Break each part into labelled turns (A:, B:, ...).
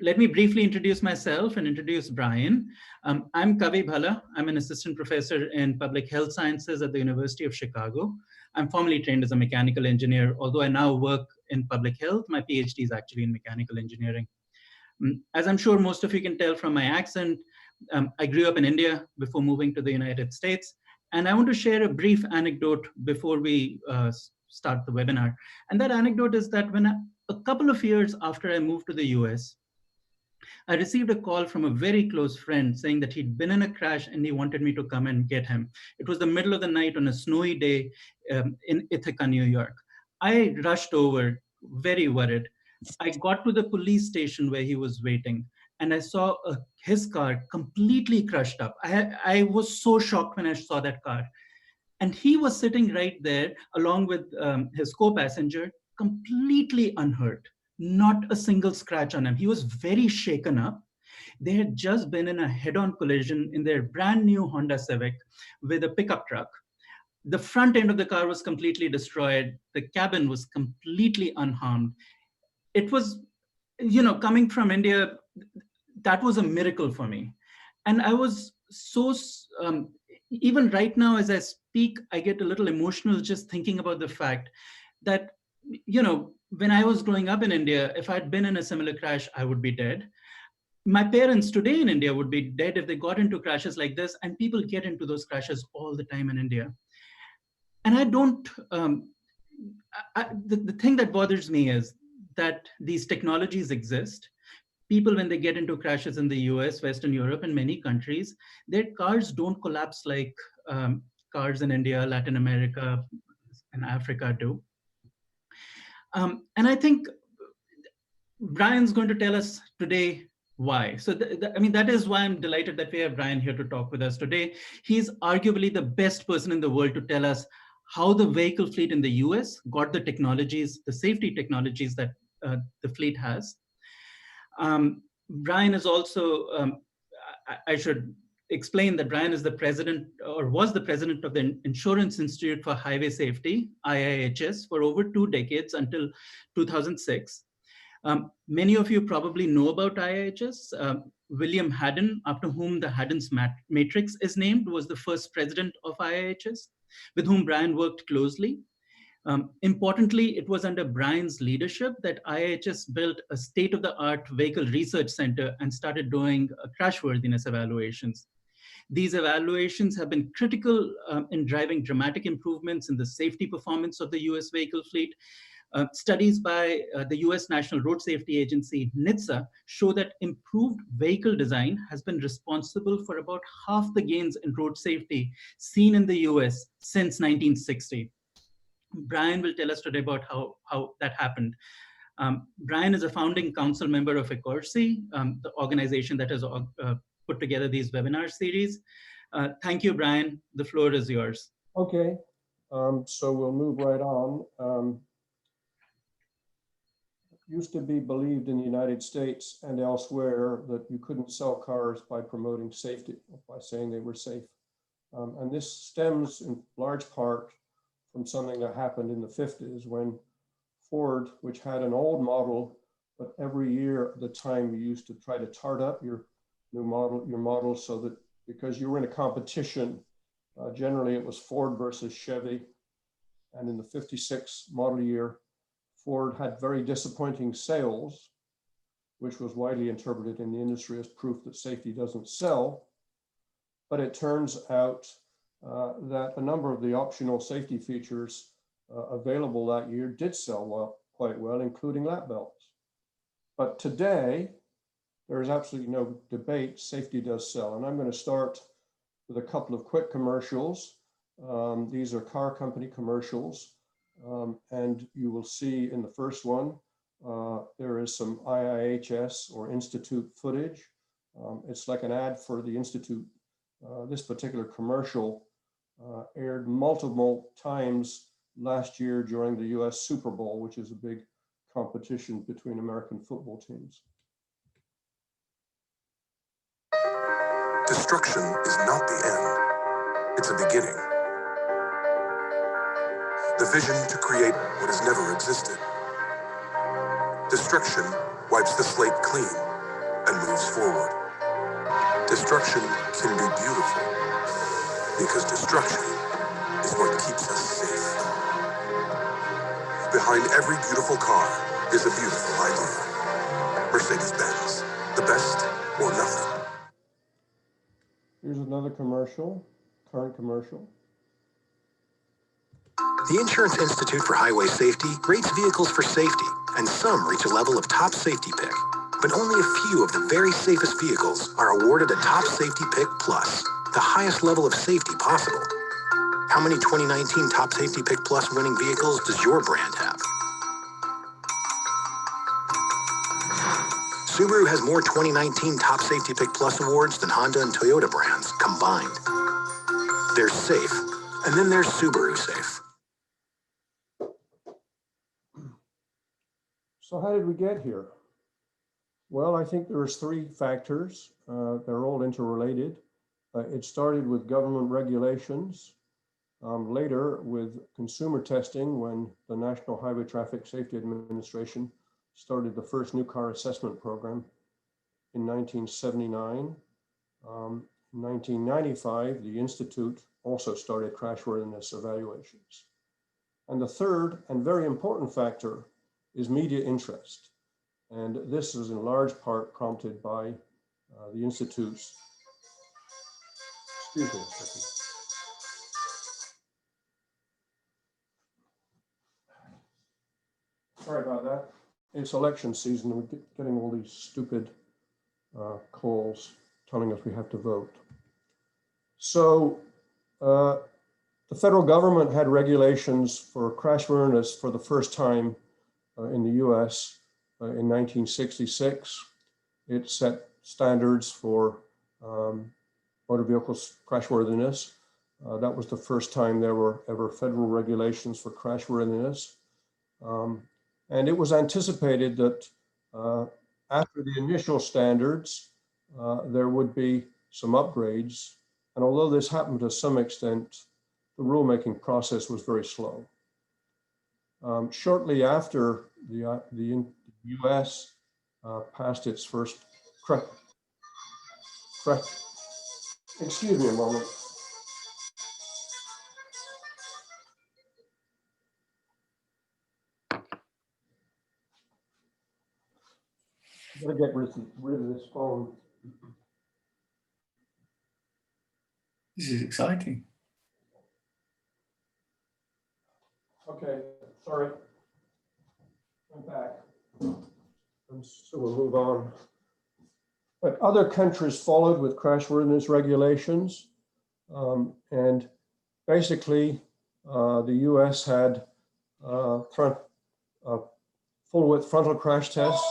A: let me briefly introduce myself and introduce Brian. I'm Kavi Bhalla. I'm an assistant professor in public health sciences at the University of Chicago. I'm formally trained as a mechanical engineer, although I now work in public health. My PhD is actually in mechanical engineering. As I'm sure most of you can tell from my accent, I grew up in India before moving to the United States. And I want to share a brief anecdote before we start the webinar. And that anecdote is that when a couple of years after I moved to the US, I received a call from a very close friend saying that he'd been in a crash and he wanted me to come and get him. It was the middle of the night on a snowy day in Ithaca, New York. I rushed over, very worried. I got to the police station where he was waiting, and I saw his car completely crushed up. I was so shocked when I saw that car. And he was sitting right there along with his co-passenger, completely unhurt, not a single scratch on him. He was very shaken up. They had just been in a head-on collision in their brand new Honda Civic with a pickup truck. The front end of the car was completely destroyed. The cabin was completely unharmed. It was, coming from India, that was a miracle for me. And I was so, even right now as I speak, I get a little emotional just thinking about the fact that, when I was growing up in India, if I'd been in a similar crash, I would be dead. My parents today in India would be dead if they got into crashes like this, and people get into those crashes all the time in India. And I don't, the thing that bothers me is that these technologies exist. People, when they get into crashes in the US, Western Europe, and many countries, their cars don't collapse like cars in India, Latin America, and Africa do. And I think Brian's going to tell us today why. So, that is why I'm delighted that we have Brian here to talk with us today. He's arguably the best person in the world to tell us how the vehicle fleet in the US got the technologies, the safety technologies that the fleet has. Brian is also, I should explain that Brian is the president, or was the president of the Insurance Institute for Highway Safety, IIHS, for over 2 decades until 2006. Many of you probably know about IIHS. William Haddon, after whom the Haddon's matrix is named, was the first president of IIHS, with whom Brian worked closely. Importantly, it was under Brian's leadership that IIHS built a state-of-the-art vehicle research center and started doing crashworthiness evaluations. These evaluations have been critical in driving dramatic improvements in the safety performance of the US vehicle fleet. Studies by the US National Road Safety Agency, NHTSA, show that improved vehicle design has been responsible for about half the gains in road safety seen in the US since 1960. Brian will tell us today about how that happened. Brian is a founding council member of ICoRSI, the organization that has put together these webinar series. Thank you, Brian. The floor is yours.
B: Okay, so we'll move right on. Used to be believed in the United States and elsewhere that you couldn't sell cars by promoting safety, by saying they were safe. And this stems in large part from something that happened in the 50s when Ford, which had an old model, but every year at the time you used to try to tart up your model so that, because you were in a competition, generally it was Ford versus Chevy. And in the 56 model year, Ford had very disappointing sales, which was widely interpreted in the industry as proof that safety doesn't sell. But it turns out that a number of the optional safety features available that year did sell quite well, including lap belts. But today, there is absolutely no debate, safety does sell. And I'm going to start with a couple of quick commercials. These are car company commercials. And you will see in the first one, there is some IIHS or Institute footage. It's like an ad for the Institute. This particular commercial aired multiple times last year during the US Super Bowl, which is a big competition between American football teams.
C: Destruction is not the end, it's a beginning. The vision to create what has never existed. Destruction wipes the slate clean, destruction can be beautiful, because destruction is what keeps us safe. Behind every beautiful car is a beautiful idea. Mercedes-Benz, the best or nothing.
B: Here's another commercial, current commercial.
D: The Insurance Institute for Highway Safety rates vehicles for safety, and some reach a level of top safety pick. But only a few of the very safest vehicles are awarded a Top Safety Pick Plus, the highest level of safety possible. How many 2019 Top Safety Pick Plus winning vehicles does your brand have? Subaru has more 2019 Top Safety Pick Plus awards than Honda and Toyota brands combined. There's safe, and then there's Subaru Safe.
B: So how did we get here? Well, I think there's three factors. They're all interrelated. It started with government regulations. Later with consumer testing, when the National Highway Traffic Safety Administration started the first new car assessment program in 1979. In 1995, the Institute also started crashworthiness evaluations. And the third and very important factor is media interest. And this is in large part prompted by the Institute's, excuse me a second. Sorry about that. It's election season and we're getting all these stupid calls telling us we have to vote. So the federal government had regulations for crashworthiness for the first time in the US in 1966. It set standards for motor vehicles crashworthiness. That was the first time there were ever federal regulations for crashworthiness. And it was anticipated that after the initial standards, there would be some upgrades. And although this happened to some extent, the rulemaking process was very slow. Shortly after the US passed its first, excuse me a moment. I'm gonna get rid of this phone.
E: This is exciting.
B: Okay, sorry. I'm back. And so we'll move on. But other countries followed with crashworthiness regulations. And basically, the US had full width frontal crash tests.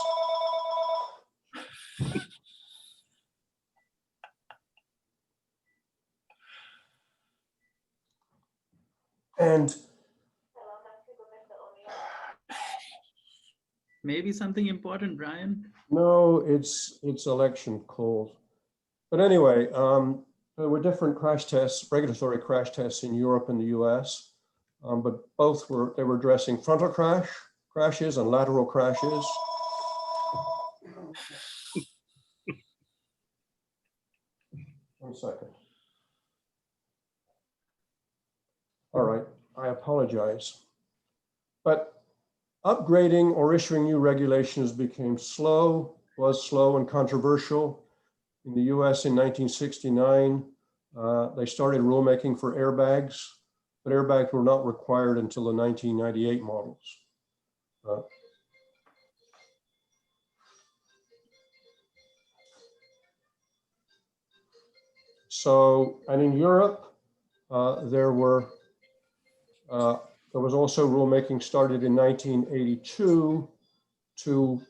B: And
A: Maybe something important, Brian.
B: no, it's election calls. But anyway, there were different crash tests, regulatory crash tests in Europe and the US, but both were addressing frontal crashes and lateral crashes. One second. All right, I apologize. But upgrading or issuing new regulations was slow and controversial. In the US in 1969, they started rulemaking for airbags, but airbags were not required until the 1998 models. And in Europe, there was also rulemaking started in 1982 to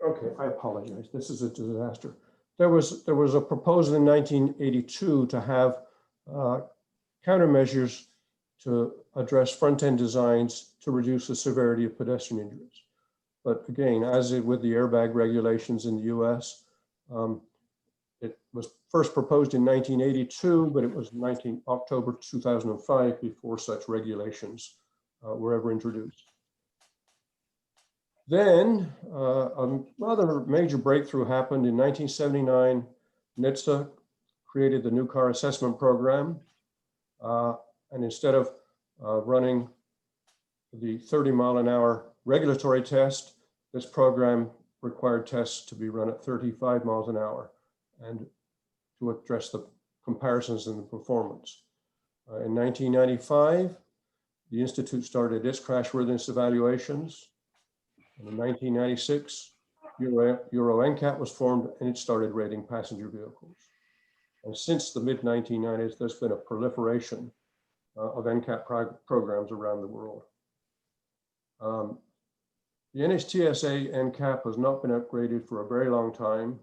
B: okay, I apologize. This is a disaster. There was a proposal in 1982 to have countermeasures to address front-end designs to reduce the severity of pedestrian injuries. But again, as with the airbag regulations in the US, It was first proposed in 1982, but it was October 2005 before such regulations were ever introduced. Then a rather major breakthrough happened in 1979. NHTSA created the New Car Assessment Program. And instead of running the 30-mile-an-hour regulatory test, this program required tests to be run at 35 miles an hour and to address the comparisons in the performance. In 1995, the Institute started its crashworthiness evaluations. And in 1996, Euro NCAP was formed and it started rating passenger vehicles. And since the mid-1990s, there's been a proliferation of NCAP programs around the world. The NHTSA NCAP has not been upgraded for a very long time.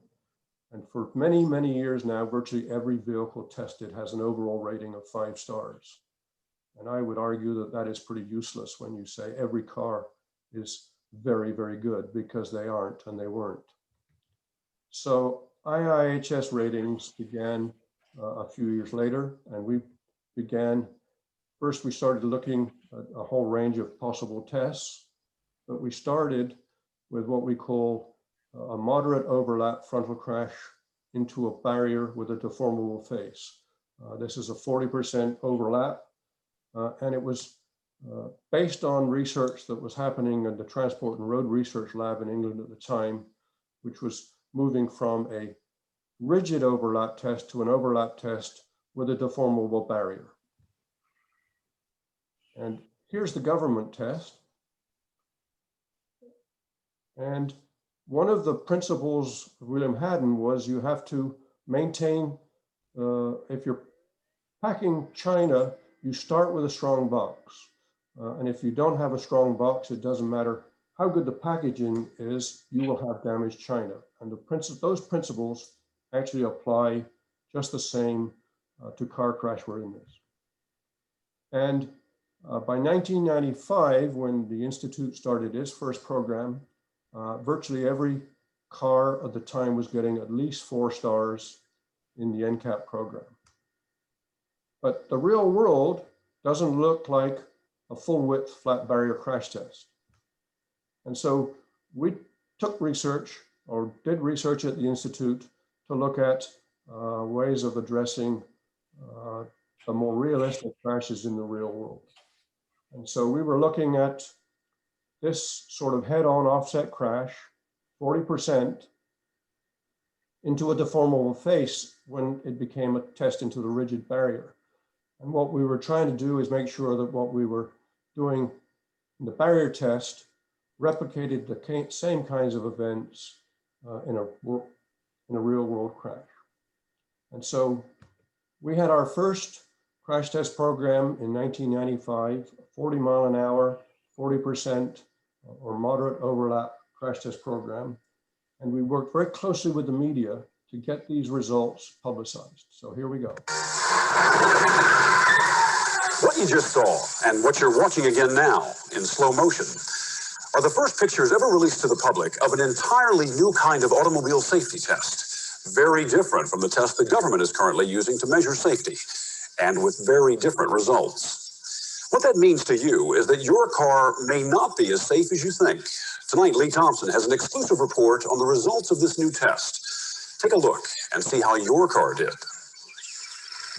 B: And for many, many years now, virtually every vehicle tested has an overall rating of 5 stars. And I would argue that that is pretty useless when you say every car is very, very good, because they aren't and they weren't. So IIHS ratings began a few years later, and we began, first we started looking at a whole range of possible tests, but we started with what we call a moderate overlap frontal crash into a barrier with a deformable face. This is a 40% overlap, and it was based on research that was happening at the Transport and Road Research Lab in England at the time, which was moving from a rigid overlap test to an overlap test with a deformable barrier. And here's the government test. And one of the principles of William Haddon was you have to maintain, if you're packing china, you start with a strong box. And if you don't have a strong box, it doesn't matter how good the packaging is, you will have damaged china. And those principles actually apply just the same to car crashworthiness. And by 1995, when the Institute started its first program, virtually every car at the time was getting at least 4 stars in the NCAP program. But the real world doesn't look like a full width flat barrier crash test. And so we took research, or did research at the Institute, to look at ways of addressing the more realistic crashes in the real world. And so we were looking at this sort of head-on offset crash, 40% into a deformable face when it became a test into the rigid barrier. And what we were trying to do is make sure that what we were doing in the barrier test replicated the same kinds of events in a real world crash. And so we had our first crash test program in 1995, 40 mile an hour, 40% or moderate overlap crash test program. And we worked very closely with the media to get these results publicized. So here we go.
C: What you just saw, and what you're watching again now in slow motion, are the first pictures ever released to the public of an entirely new kind of automobile safety test. Very different from the test the government is currently using to measure safety, and with very different results. What that means to you is that your car may not be as safe as you think. Tonight, Lee Thompson has an exclusive report on the results of this new test. Take a look and see how your car did.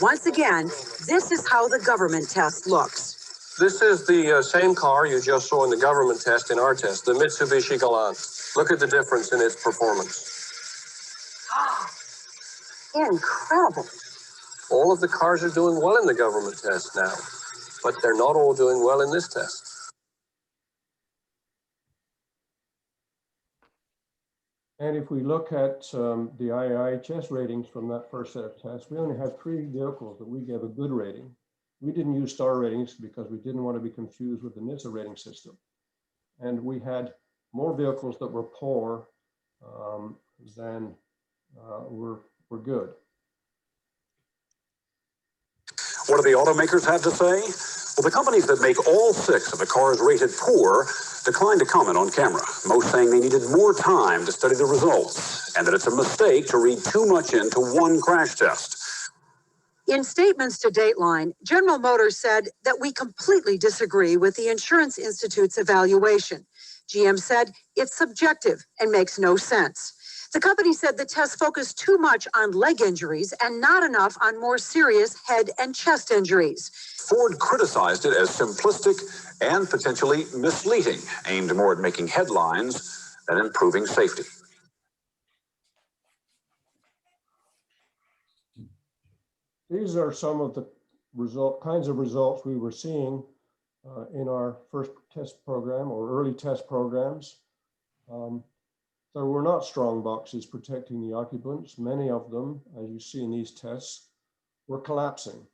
F: Once again, this is how the government test looks.
G: This is the same car you just saw in the government test in our test, the Mitsubishi Galant. Look at the difference in its performance.
F: Incredible.
G: All of the cars are doing well in the government test now, but they're not all doing well in this test.
B: And if we look at the IIHS ratings from that first set of tests, we only have 3 vehicles that we gave a good rating. We didn't use star ratings because we didn't want to be confused with the NHTSA rating system. And we had more vehicles that were poor than were good.
C: What do the automakers have to say? Well, the companies that make all 6 of the cars rated poor declined to comment on camera, most saying they needed more time to study the results and that it's a mistake to read too much into one crash test.
F: In statements to Dateline, General Motors said that we completely disagree with the Insurance Institute's evaluation. GM said it's subjective and makes no sense. The company said the test focused too much on leg injuries and not enough on more serious head and chest injuries.
C: Ford criticized it as simplistic and potentially misleading, aimed more at making headlines than improving safety.
B: These are some of the kinds of results we were seeing in our first test program or early test programs. There were not strong boxes protecting the occupants. Many of them, as you see in these tests, were collapsing.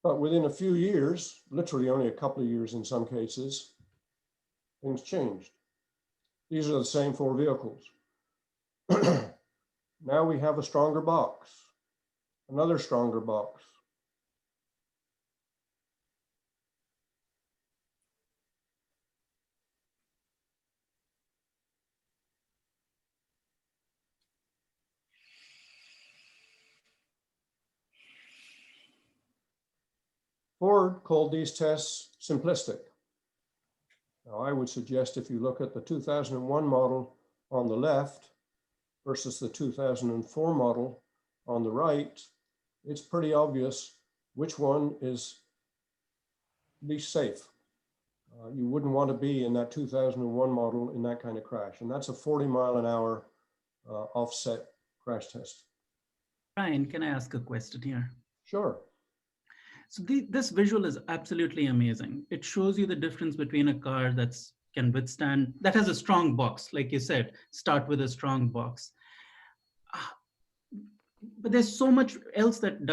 B: But within a few years, literally only a couple of years in some cases, things changed. These are the same four vehicles. Now we have a stronger box, another stronger box. Ford called these tests simplistic. Now, I would suggest if you look at the 2001 model on the left versus the 2004 model on the right, it's pretty obvious which one is least safe. You wouldn't want to be in that 2001 model in that kind of crash. And that's a 40-mile-an-hour offset crash test.
A: Brian, can I ask a question here?
B: Sure.
A: So this visual is absolutely amazing. It shows you the difference between a car that has a strong box, like you said, start with a strong box. But there's so much else that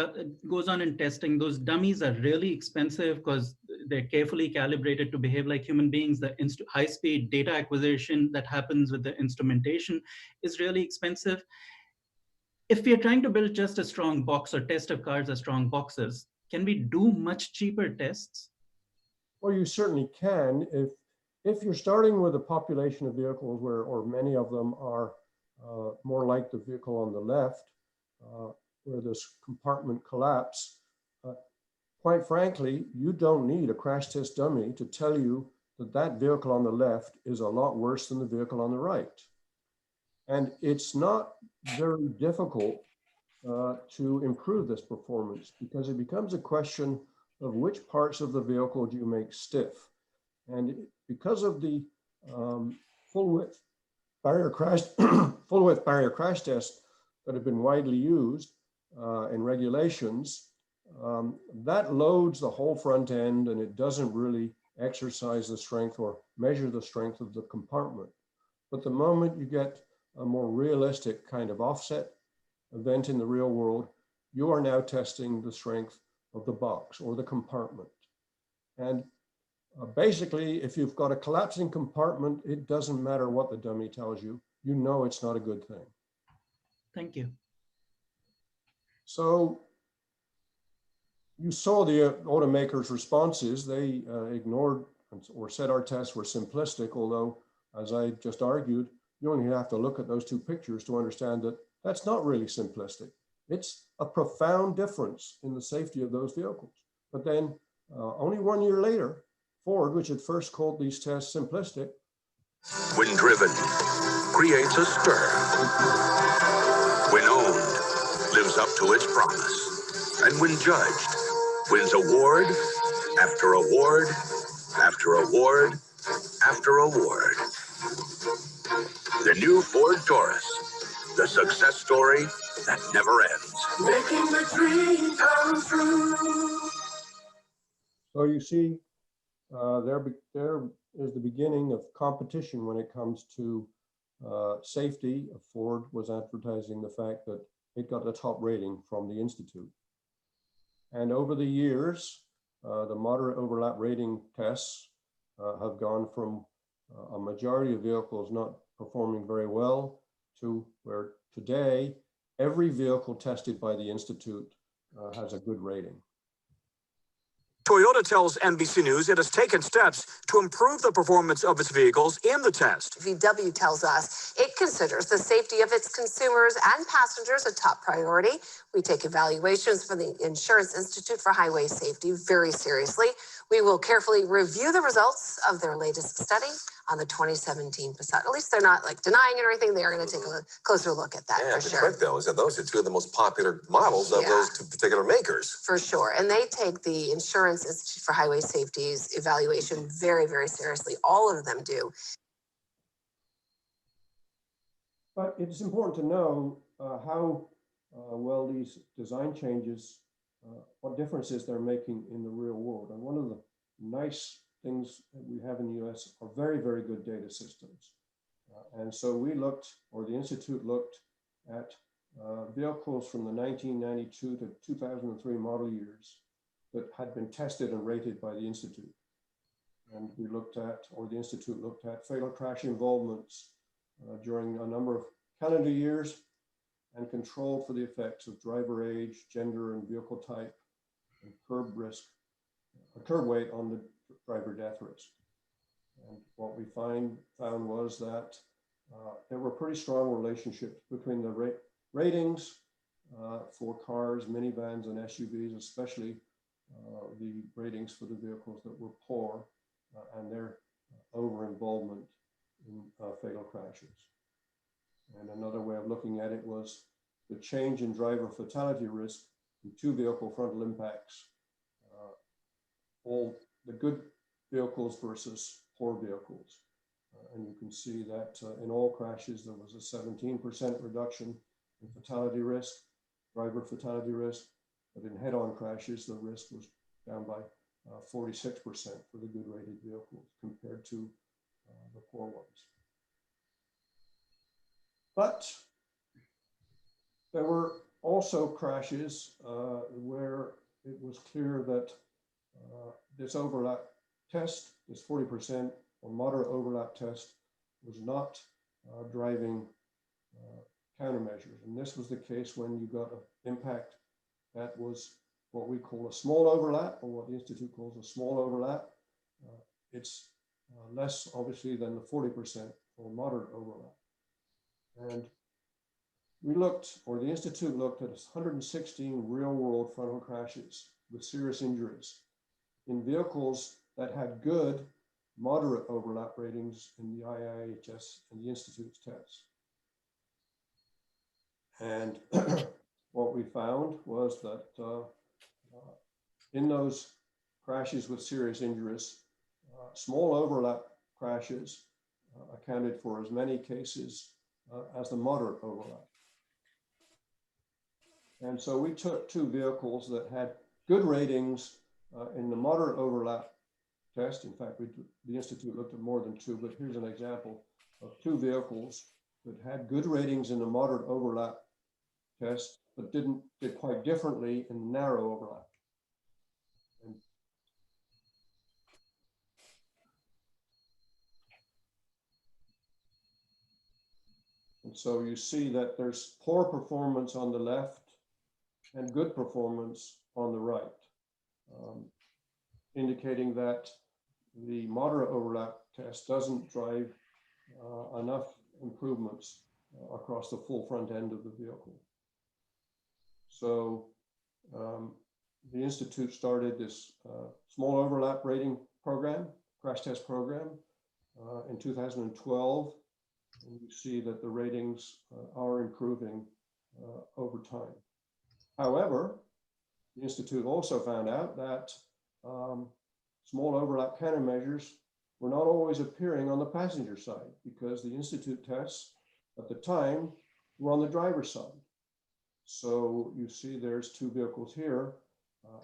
A: goes on in testing. Those dummies are really expensive because they're carefully calibrated to behave like human beings. The high-speed data acquisition that happens with the instrumentation is really expensive. If we are trying to build just a strong box or test of cars as strong boxes, can we do much cheaper tests?
B: Well, you certainly can. If you're starting with a population of vehicles or many of them are more like the vehicle on the left, where this compartment collapse, quite frankly, you don't need a crash test dummy to tell you that that vehicle on the left is a lot worse than the vehicle on the right. And it's not very difficult to improve this performance because it becomes a question of which parts of the vehicle do you make stiff. And because of the full width barrier crash tests that have been widely used in regulations, that loads the whole front end and it doesn't really exercise the strength or measure the strength of the compartment. But the moment you get a more realistic kind of offset event in the real world, you are now testing the strength of the box or the compartment. And basically, if you've got a collapsing compartment, it doesn't matter what the dummy tells you. You know it's not a good thing.
A: Thank you.
B: So you saw the automakers' responses. They ignored or said our tests were simplistic, although, as I just argued, you only have to look at those two pictures to understand that that's not really simplistic. It's a profound difference in the safety of those vehicles. But then only 1 year later, Ford, which had first called these tests simplistic,
C: When driven, creates a stir. When owned, lives up to its promise. And when judged, wins award after award after award after award. The new Ford Taurus, the success story that never ends. Making the dream come true.
B: so you see, there is the beginning of competition when it comes to safety. Ford was advertising the fact that it got a top rating from the Institute. And over the years, the moderate overlap rating tests have gone from a majority of vehicles not performing very well, to where today every vehicle tested by the Institute has a good rating.
C: Toyota tells NBC News it has taken steps to improve the performance of its vehicles in the test.
F: VW tells us it considers the safety of its consumers and passengers a top priority. We take evaluations from the Insurance Institute for Highway Safety very seriously. We will carefully review the results of their latest study on the 2017 Passat. At least they're not like denying it or anything. They are going to take a closer look at that for
C: the
F: sure.
C: trick, though, is that those are two of the most popular models of those two particular makers.
F: For sure. And they take the Insurance Institute for Highway Safety's evaluation very, very seriously. All of them do.
B: But it's important to know how well these design changes, what differences they're making in the real world. And one of the nice things that we have in the US are very, very good data systems. And so we looked, or the Institute looked at vehicles from the 1992 to 2003 model years that had been tested and rated by the Institute. And we looked at, or the Institute looked at, fatal crash involvements during a number of calendar years and controlled for the effects of driver age, gender, and vehicle type, and curb weight on the driver death risk. And what we found was that there were pretty strong relationships between the ratings for cars, minivans, and SUVs, especially the ratings for the vehicles that were poor and their over-involvement in fatal crashes. And another way of looking at it was the change in driver fatality risk in two vehicle frontal impacts, all the good vehicles versus poor vehicles. And you can see that in all crashes, there was a 17% reduction in fatality risk, driver fatality risk, but in head-on crashes, the risk was down by 46% for the good rated vehicles compared to the poor ones. But there were also crashes where it was clear that this overlap test, this 40% or moderate overlap test, was not driving countermeasures. And this was the case when you got an impact that was what we call a small overlap, or what the Institute calls a small overlap. It's less, obviously, than the 40% or moderate overlap. And we looked, or the Institute looked at 116 real-world frontal crashes with serious injuries in vehicles that had good moderate overlap ratings in the IIHS and the Institute's tests. And what we found was that in those crashes with serious injuries, small overlap crashes accounted for as many cases as the moderate overlap. And so we took two vehicles that had good ratings in the moderate overlap test. In fact, the Institute looked at more than two, but here's an example of two vehicles that had good ratings in the moderate overlap test, but did quite differently in the narrow overlap. And so you see that there's poor performance on the left and good performance on the right, indicating that the moderate overlap test doesn't drive enough improvements across the full front end of the vehicle. So the Institute started this small overlap rating program, crash test program, in 2012. And you see that the ratings are improving over time. However, the Institute also found out that small overlap countermeasures were not always appearing on the passenger side, because the Institute tests at the time were on the driver's side. So you see there's two vehicles here,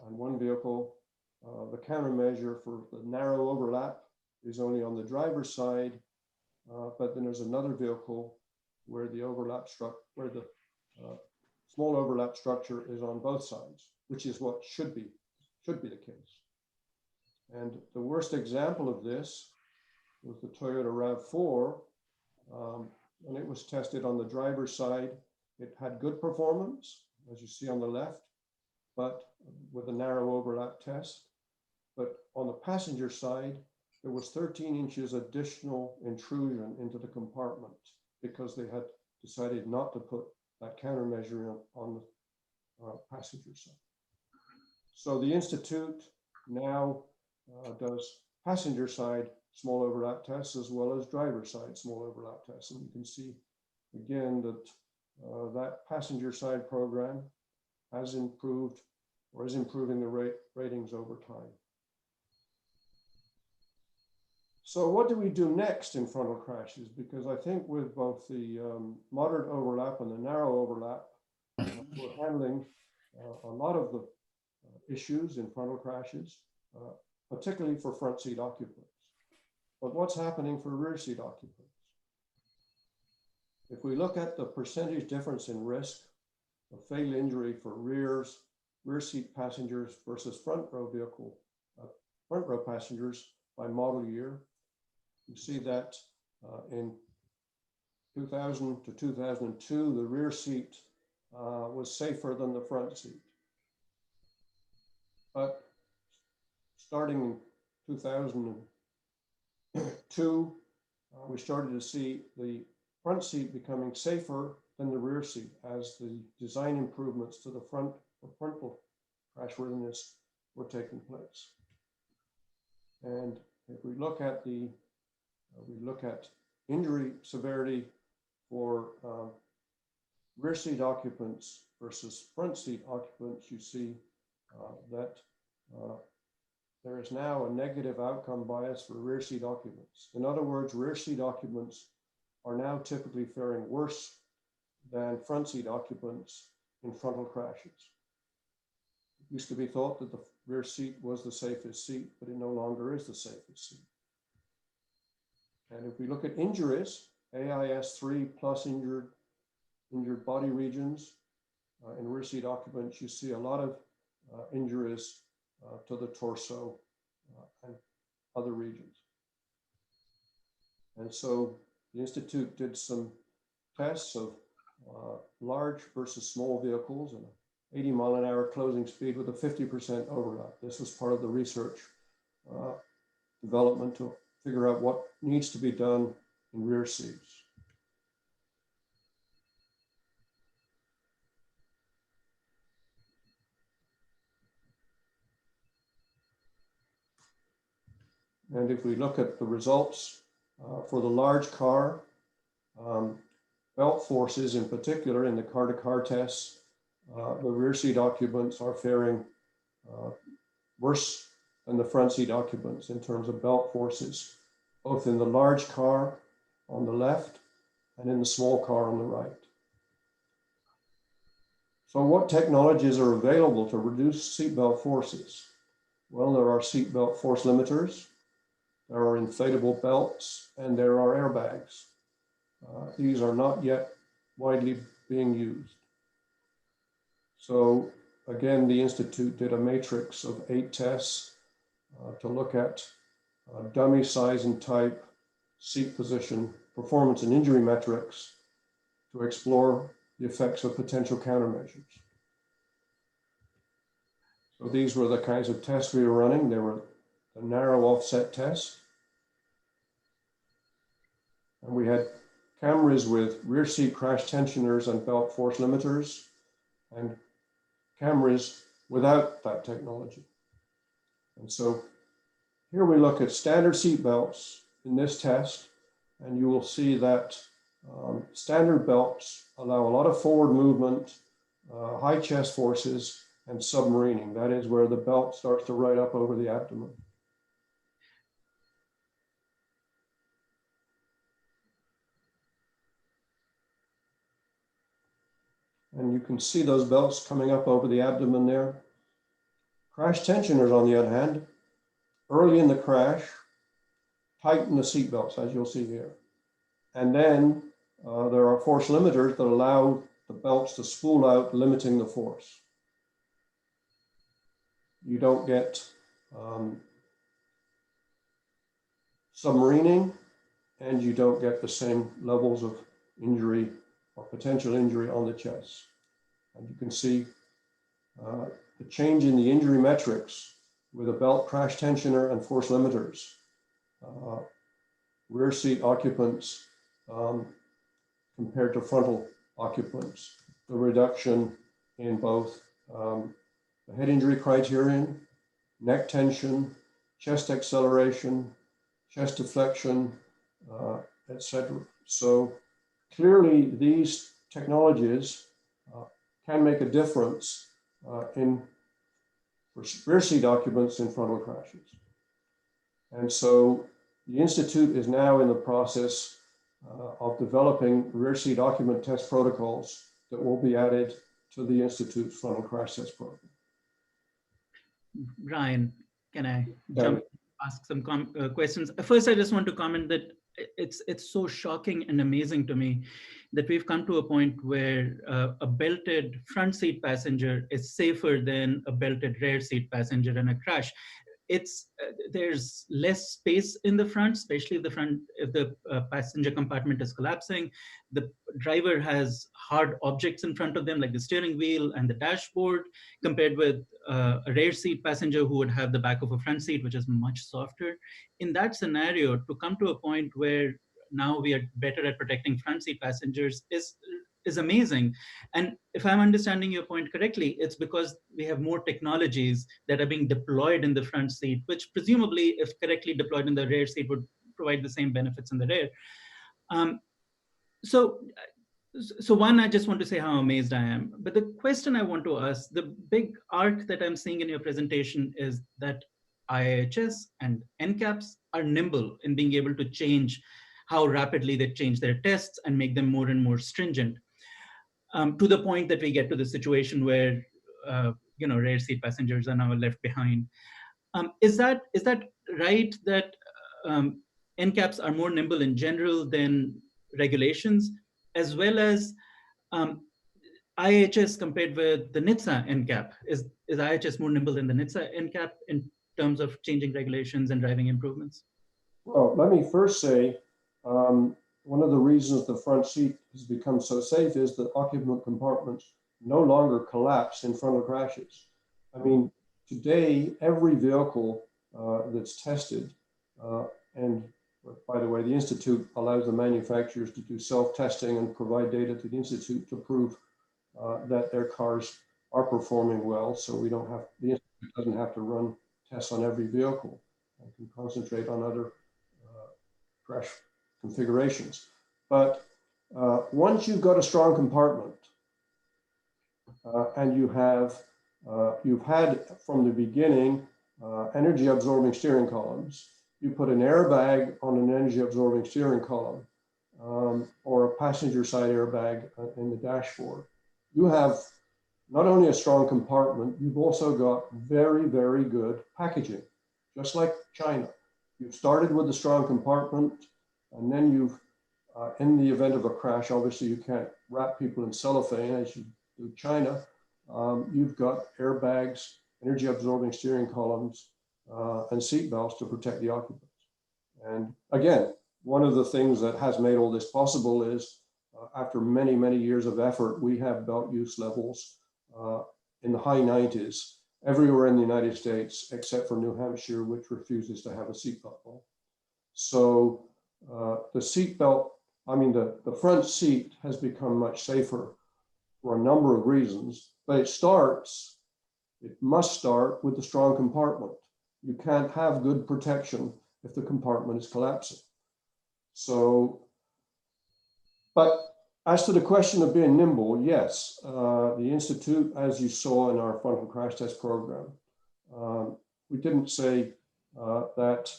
B: and one vehicle, the countermeasure for the narrow overlap is only on the driver's side, but then there's another vehicle where the small overlap structure is on both sides, which is what should be the case. And the worst example of this was the Toyota RAV4, and it was tested on the driver's side. It had good performance, as you see on the left, but with a narrow overlap test. But on the passenger side, there was 13 inches additional intrusion into the compartment because they had decided not to put that countermeasure on the passenger side. So the Institute now does passenger side small overlap tests as well as driver side small overlap tests. And you can see again that that passenger side program has improved or is improving the ratings over time. So what do we do next in frontal crashes? Because I think with both the moderate overlap and the narrow overlap, we're handling a lot of the issues in frontal crashes, particularly for front seat occupants. But what's happening for rear seat occupants? If we look at the percentage difference in risk of fatal injury for rear seat passengers versus front row passengers by model year, you see that in 2000 to 2002, the rear seat was safer than the front seat. But starting in 2002, we started to see the front seat becoming safer than the rear seat as the design improvements to the frontal crashworthiness were taking place. And if we look at injury severity for rear seat occupants versus front seat occupants, you see that there is now a negative outcome bias for rear seat occupants. In other words, rear seat occupants are now typically faring worse than front seat occupants in frontal crashes. It used to be thought that the rear seat was the safest seat, but it no longer is the safest seat. And if we look at injuries, AIS-3 plus injured body regions in rear seat occupants, you see a lot of injuries to the torso and other regions. And so the Institute did some tests of large versus small vehicles and 80 mile an hour closing speed with a 50% overlap. This was part of the research development to figure out what needs to be done in rear seats. And if we look at the results for the large car, belt forces in particular in the car-to-car tests, the rear seat occupants are faring worse than the front seat occupants in terms of belt forces, both in the large car on the left and in the small car on the right. So what technologies are available to reduce seatbelt forces? Well, there are seatbelt force limiters, there are inflatable belts, and there are airbags. These are not yet widely being used. So again, the Institute did a matrix of 8 tests to look at dummy size and type, seat position, performance and injury metrics to explore the effects of potential countermeasures. So these were the kinds of tests we were running. They were the narrow offset test. And we had cameras with rear seat crash tensioners and belt force limiters, and cameras without that technology. And so here we look at standard seat belts in this test, and you will see that standard belts allow a lot of forward movement, high chest forces, and submarining. That is where the belt starts to ride up over the abdomen. And you can see those belts coming up over the abdomen there. Crash tensioners, on the other hand, early in the crash, tighten the seat belts, as you'll see here. And then there are force limiters that allow the belts to spool out, limiting the force. You don't get submarining, and you don't get the same levels of injury or potential injury on the chest. And you can see the change in the injury metrics with a belt crash tensioner and force limiters. Rear seat occupants compared to frontal occupants. The reduction in both the head injury criterion, neck tension, chest acceleration, chest deflection, etc. So clearly these technologies can make a difference in rear seat occupants in frontal crashes. And so the Institute is now in the process of developing rear seat occupant test protocols that will be added to the Institute's frontal crash test program.
A: Brian, can I ask some questions? First, I just want to comment that it's so shocking and amazing to me that we've come to a point where a belted front seat passenger is safer than a belted rear seat passenger in a crash. There's less space in the front, especially if the passenger compartment is collapsing. The driver has hard objects in front of them, like the steering wheel and the dashboard, compared with a rear seat passenger who would have the back of a front seat, which is much softer. In that scenario, to come to a point where now we are better at protecting front seat passengers is amazing. And if I'm understanding your point correctly, it's because we have more technologies that are being deployed in the front seat, which presumably, if correctly deployed in the rear seat, would provide the same benefits in the rear. So one, I just want to say how amazed I am. But the question I want to ask, the big arc that I'm seeing in your presentation is that IIHS and NCAPs are nimble in being able to change how rapidly they change their tests and make them more and more stringent. To the point that we get to the situation where rear seat passengers are now left behind. Is that right, that NCAPs are more nimble in general than regulations, as well as IHS compared with the NHTSA NCAP? Is IHS more nimble than the NHTSA NCAP in terms of changing regulations and driving improvements?
B: Well, let me first say, one of the reasons the front seat has become so safe is that occupant compartments no longer collapse in frontal crashes. I mean, today, every vehicle that's tested, and by the way, the Institute allows the manufacturers to do self-testing and provide data to the Institute to prove that their cars are performing well. So the Institute doesn't have to run tests on every vehicle and can concentrate on other crash configurations. But once you've got a strong compartment and you've had from the beginning energy absorbing steering columns, you put an airbag on an energy absorbing steering column or a passenger side airbag in the dashboard, you have not only a strong compartment, you've also got very, very good packaging, just like China. You've started with a strong compartment, and then you've, in the event of a crash, obviously you can't wrap people in cellophane as you do China. You've got airbags, energy absorbing steering columns, and seat belts to protect the occupants. And again, one of the things that has made all this possible is after many, many years of effort, we have belt use levels in the high 90s everywhere in the United States, except for New Hampshire, which refuses to have a seatbelt law. So the seatbelt, the front seat has become much safer for a number of reasons, but it must start with the strong compartment. You can't have good protection if the compartment is collapsing. So, but as to the question of being nimble, yes, the Institute, as you saw in our frontal crash test program, we didn't say that,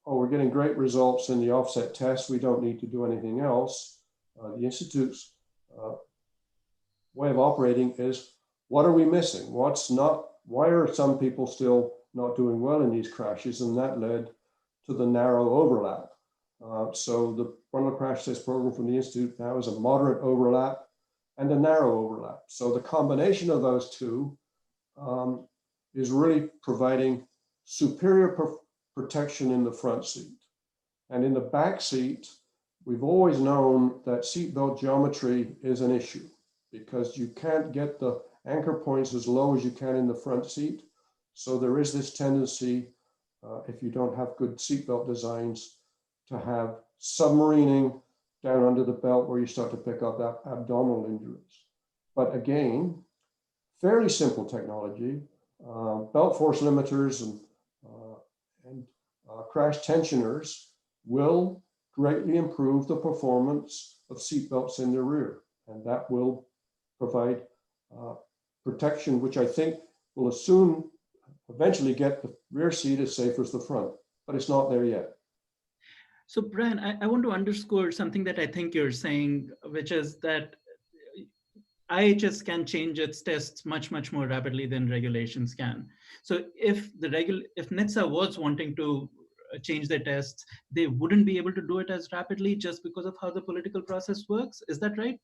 B: we're getting great results in the offset test, we don't need to do anything else. The Institute's way of operating is, what are we missing? Why are some people still not doing well in these crashes? And that led to the narrow overlap. So the frontal crash test program from the Institute now is a moderate overlap and a narrow overlap. So the combination of those two is really providing superior protection in the front seat. And in the back seat, we've always known that seatbelt geometry is an issue because you can't get the anchor points as low as you can in the front seat. So there is this tendency, if you don't have good seatbelt designs, to have submarining down under the belt where you start to pick up abdominal injuries. But again, fairly simple technology, belt force limiters and crash tensioners will greatly improve the performance of seatbelts in the rear. And that will provide protection, which I think will soon eventually get the rear seat as safe as the front, but it's not there yet.
A: So Brian, I want to underscore something that I think you're saying, which is that IHS can change its tests much more rapidly than regulations can. So if NHTSA was wanting to change their tests, they wouldn't be able to do it as rapidly just because of how the political process works. Is that right?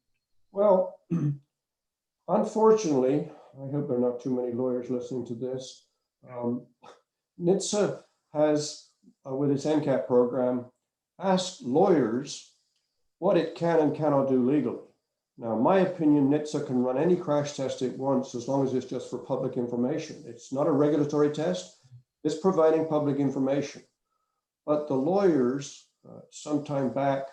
B: Well, unfortunately, I hope there are not too many lawyers listening to this. NHTSA has, with its NCAP program, asked lawyers what it can and cannot do legally. Now, in my opinion, NHTSA can run any crash test it wants as long as it's just for public information. It's not a regulatory test, it's providing public information. But the lawyers, some time back,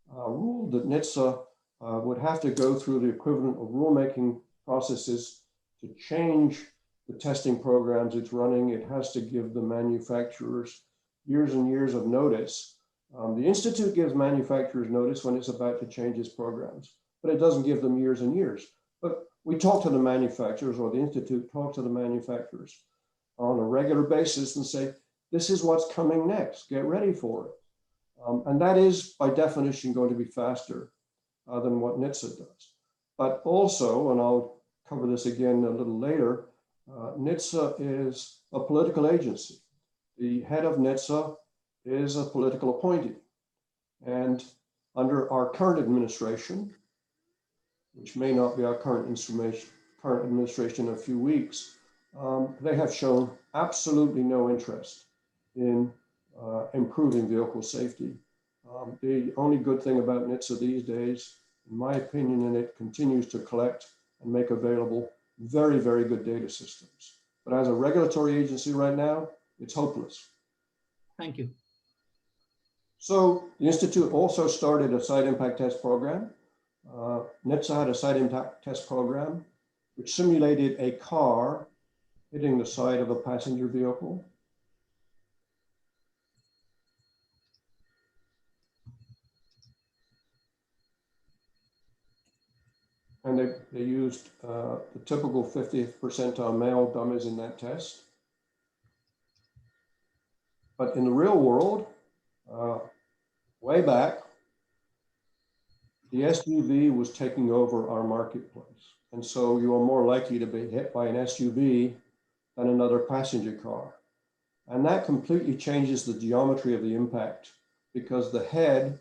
B: ruled that NHTSA would have to go through the equivalent of rulemaking processes to change the testing programs it's running. It has to give the manufacturers years and years of notice. The Institute gives manufacturers notice when it's about to change its programs, but it doesn't give them years and years. But we talk to the manufacturers, or the Institute talks to the manufacturers on a regular basis and say, this is what's coming next, get ready for it. And that is by definition going to be faster than what NHTSA does. But also, and I'll cover this again a little later, NHTSA is a political agency. The head of NHTSA is a political appointee. And under our current administration, which may not be our current administration in a few weeks, they have shown absolutely no interest in improving vehicle safety. The only good thing about NHTSA these days, in my opinion, and it continues to collect and make available very, very good data systems. But as a regulatory agency right now, it's hopeless.
A: Thank you.
B: So the Institute also started a site impact test program. NHTSA had a site impact test program which simulated a car hitting the side of a passenger vehicle. And they used the typical 50th percentile male dummies in that test. But in the real world, way back, the SUV was taking over our marketplace. And so you are more likely to be hit by an SUV than another passenger car. And that completely changes the geometry of the impact because the head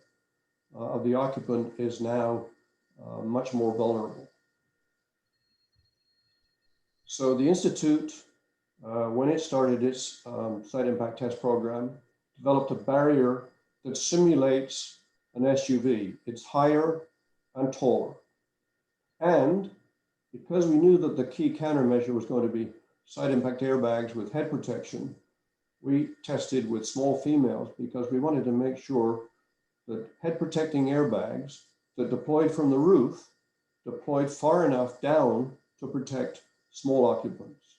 B: of the occupant is now much more vulnerable. So the Institute, when it started its site impact test program, developed a barrier that simulates an SUV. It's higher and taller. And because we knew that the key countermeasure was going to be side impact airbags with head protection, we tested with small females because we wanted to make sure that head protecting airbags that deployed from the roof deployed far enough down to protect small occupants.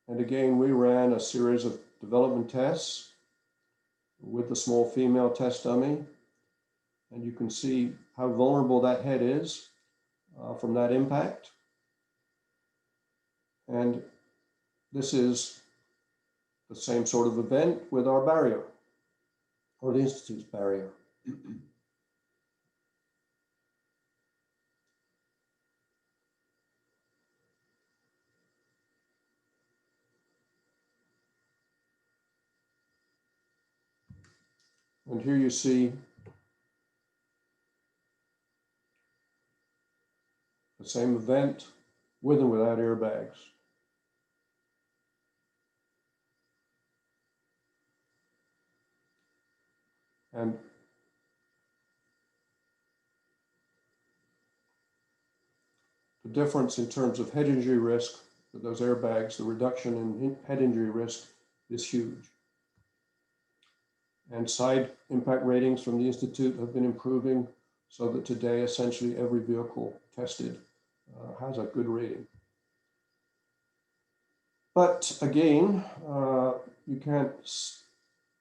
B: And again, we ran a series of development tests with the small female test dummy. And you can see how vulnerable that head is from that impact. And this is the same sort of event with our barrier, or the Institute's barrier. And here you see the same event with and without airbags. And the difference in terms of head injury risk with those airbags, the reduction in head injury risk is huge. And side impact ratings from the Institute have been improving so that today essentially every vehicle tested has a good rating. But again, you can't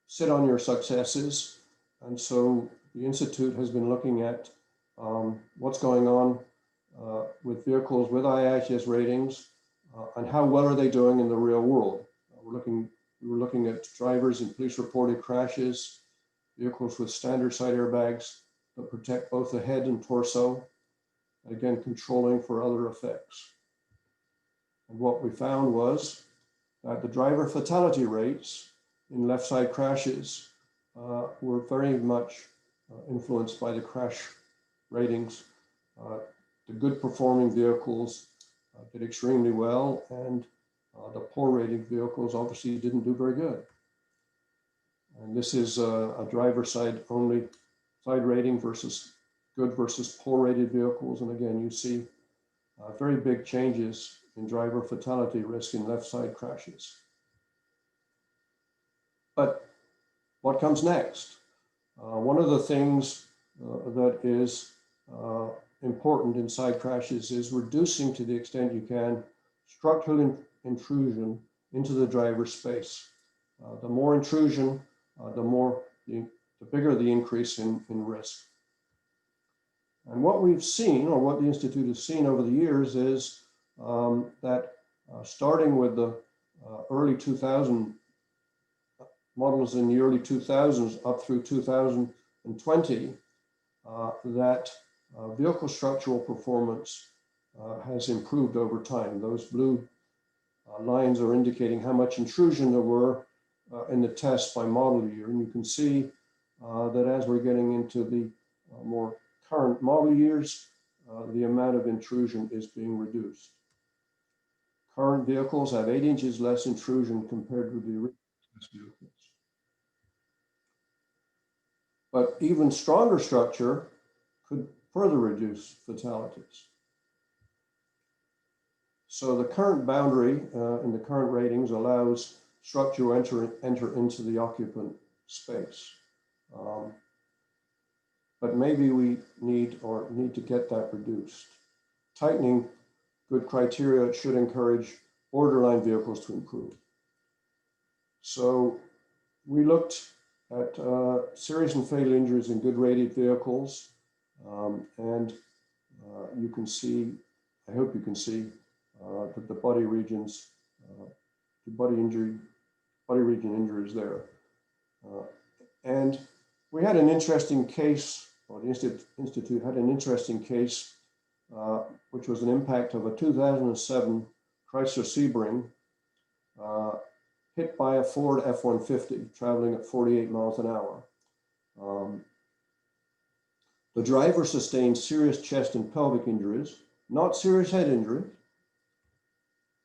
B: sit on your successes. And so the Institute has been looking at what's going on with vehicles with IIHS ratings and how well are they doing in the real world. We were looking at drivers in police reported crashes, vehicles with standard side airbags that protect both the head and torso, and again, controlling for other effects. And what we found was that the driver fatality rates in left side crashes were very much influenced by the crash ratings. The good performing vehicles did extremely well, and the poor rated vehicles obviously didn't do very good. And this is a driver side only side rating versus good versus poor rated vehicles. And again, you see very big changes in driver fatality risk in left side crashes. But what comes next? One of the things that is important in side crashes is reducing to the extent you can structural intrusion into the driver's space. The more intrusion, the bigger the increase in risk. And what we've seen, or what the Institute has seen over the years, is that starting with the early 2000 models in the early 2000s up through 2020, that vehicle structural performance has improved over time. Those blue lines are indicating how much intrusion there were in the test by model year. And you can see that as we're getting into the more current model years, the amount of intrusion is being reduced. Current vehicles have 8 inches less intrusion compared with the original test vehicles. But even stronger structure could further reduce fatalities. So the current boundary in the current ratings allows structure to enter into the occupant space. But maybe we need to get that reduced. Tightening good criteria should encourage borderline vehicles to improve. So we looked at serious and fatal injuries in good rated vehicles. And you can see, I hope you can see, that the body regions, the body region injuries there. And we had an interesting case, or the Institute had an interesting case, which was an impact of a 2007 Chrysler Sebring hit by a Ford F-150 traveling at 48 miles an hour. The driver sustained serious chest and pelvic injuries, not serious head injuries.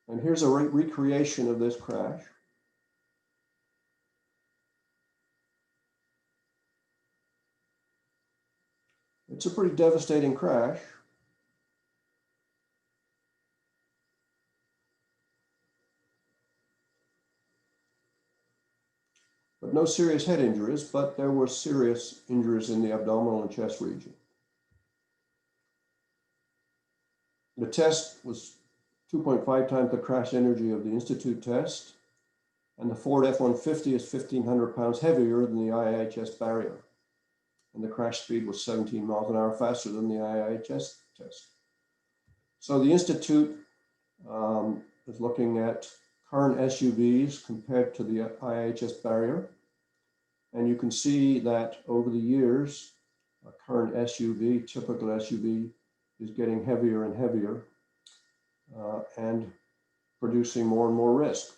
B: And here's a recreation of this crash. It's a pretty devastating crash. But no serious head injuries, but there were serious injuries in the abdominal and chest region. The test was 2.5 times the crash energy of the Institute test, and the Ford F-150 is 1,500 pounds heavier than the IIHS barrier, and the crash speed was 17 miles an hour faster than the IIHS test. So the Institute is looking at current SUVs compared to the IIHS barrier, and you can see that over the years, a current SUV, typical SUV, is getting heavier and heavier and producing more and more risk.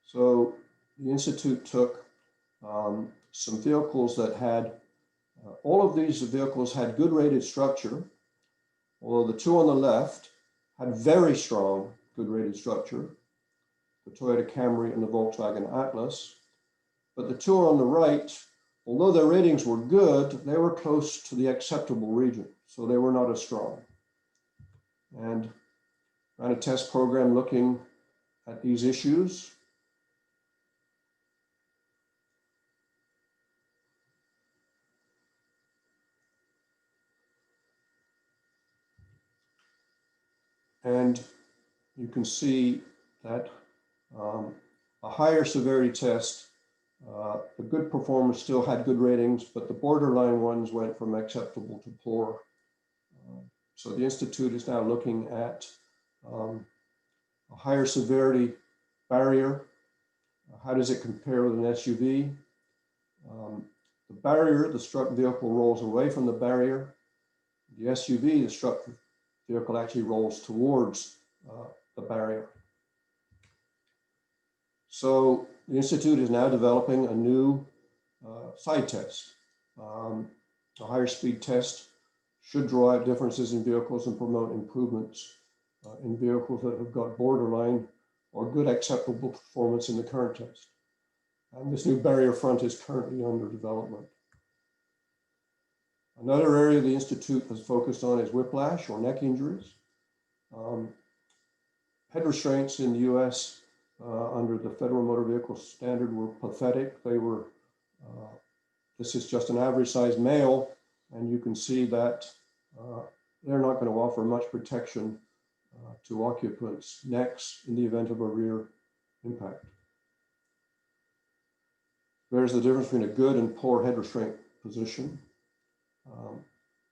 B: So the Institute took some vehicles that had, all of these vehicles had good rated structure, although the two on the left had very strong good rated structure, the Toyota Camry and the Volkswagen Atlas. But the two on the right although their ratings were good, they were close to the acceptable region, so they were not as strong. And ran a test program looking at these issues. And you can see that a higher severity test, the good performers still had good ratings, but the borderline ones went from acceptable to poor. So the Institute is now looking at a higher severity barrier. How does it compare with an SUV? The barrier, the struck vehicle rolls away from the barrier. The SUV, the struck vehicle actually rolls towards the barrier. So the Institute is now developing a new side test. A higher speed test should draw out differences in vehicles and promote improvements in vehicles that have got borderline or good acceptable performance in the current test. And this new barrier front is currently under development. Another area the Institute has focused on is whiplash or neck injuries. Head restraints in the US under the Federal Motor Vehicle Standard were pathetic. They were, this is just an average sized male, and you can see that they're not going to offer much protection to occupants' necks in the event of a rear impact. There's the difference between a good and poor head restraint position.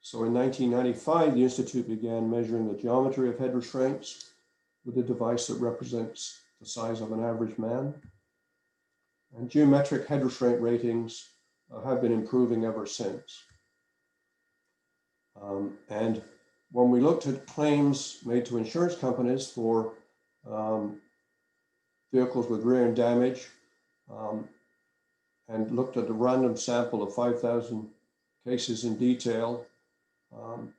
B: So in 1995, the Institute began measuring the geometry of head restraints with a device that represents the size of an average man. And geometric head restraint ratings have been improving ever since. And when we looked at claims made to insurance companies for vehicles with rear end damage, and looked at a random sample of 5,000 cases in detail,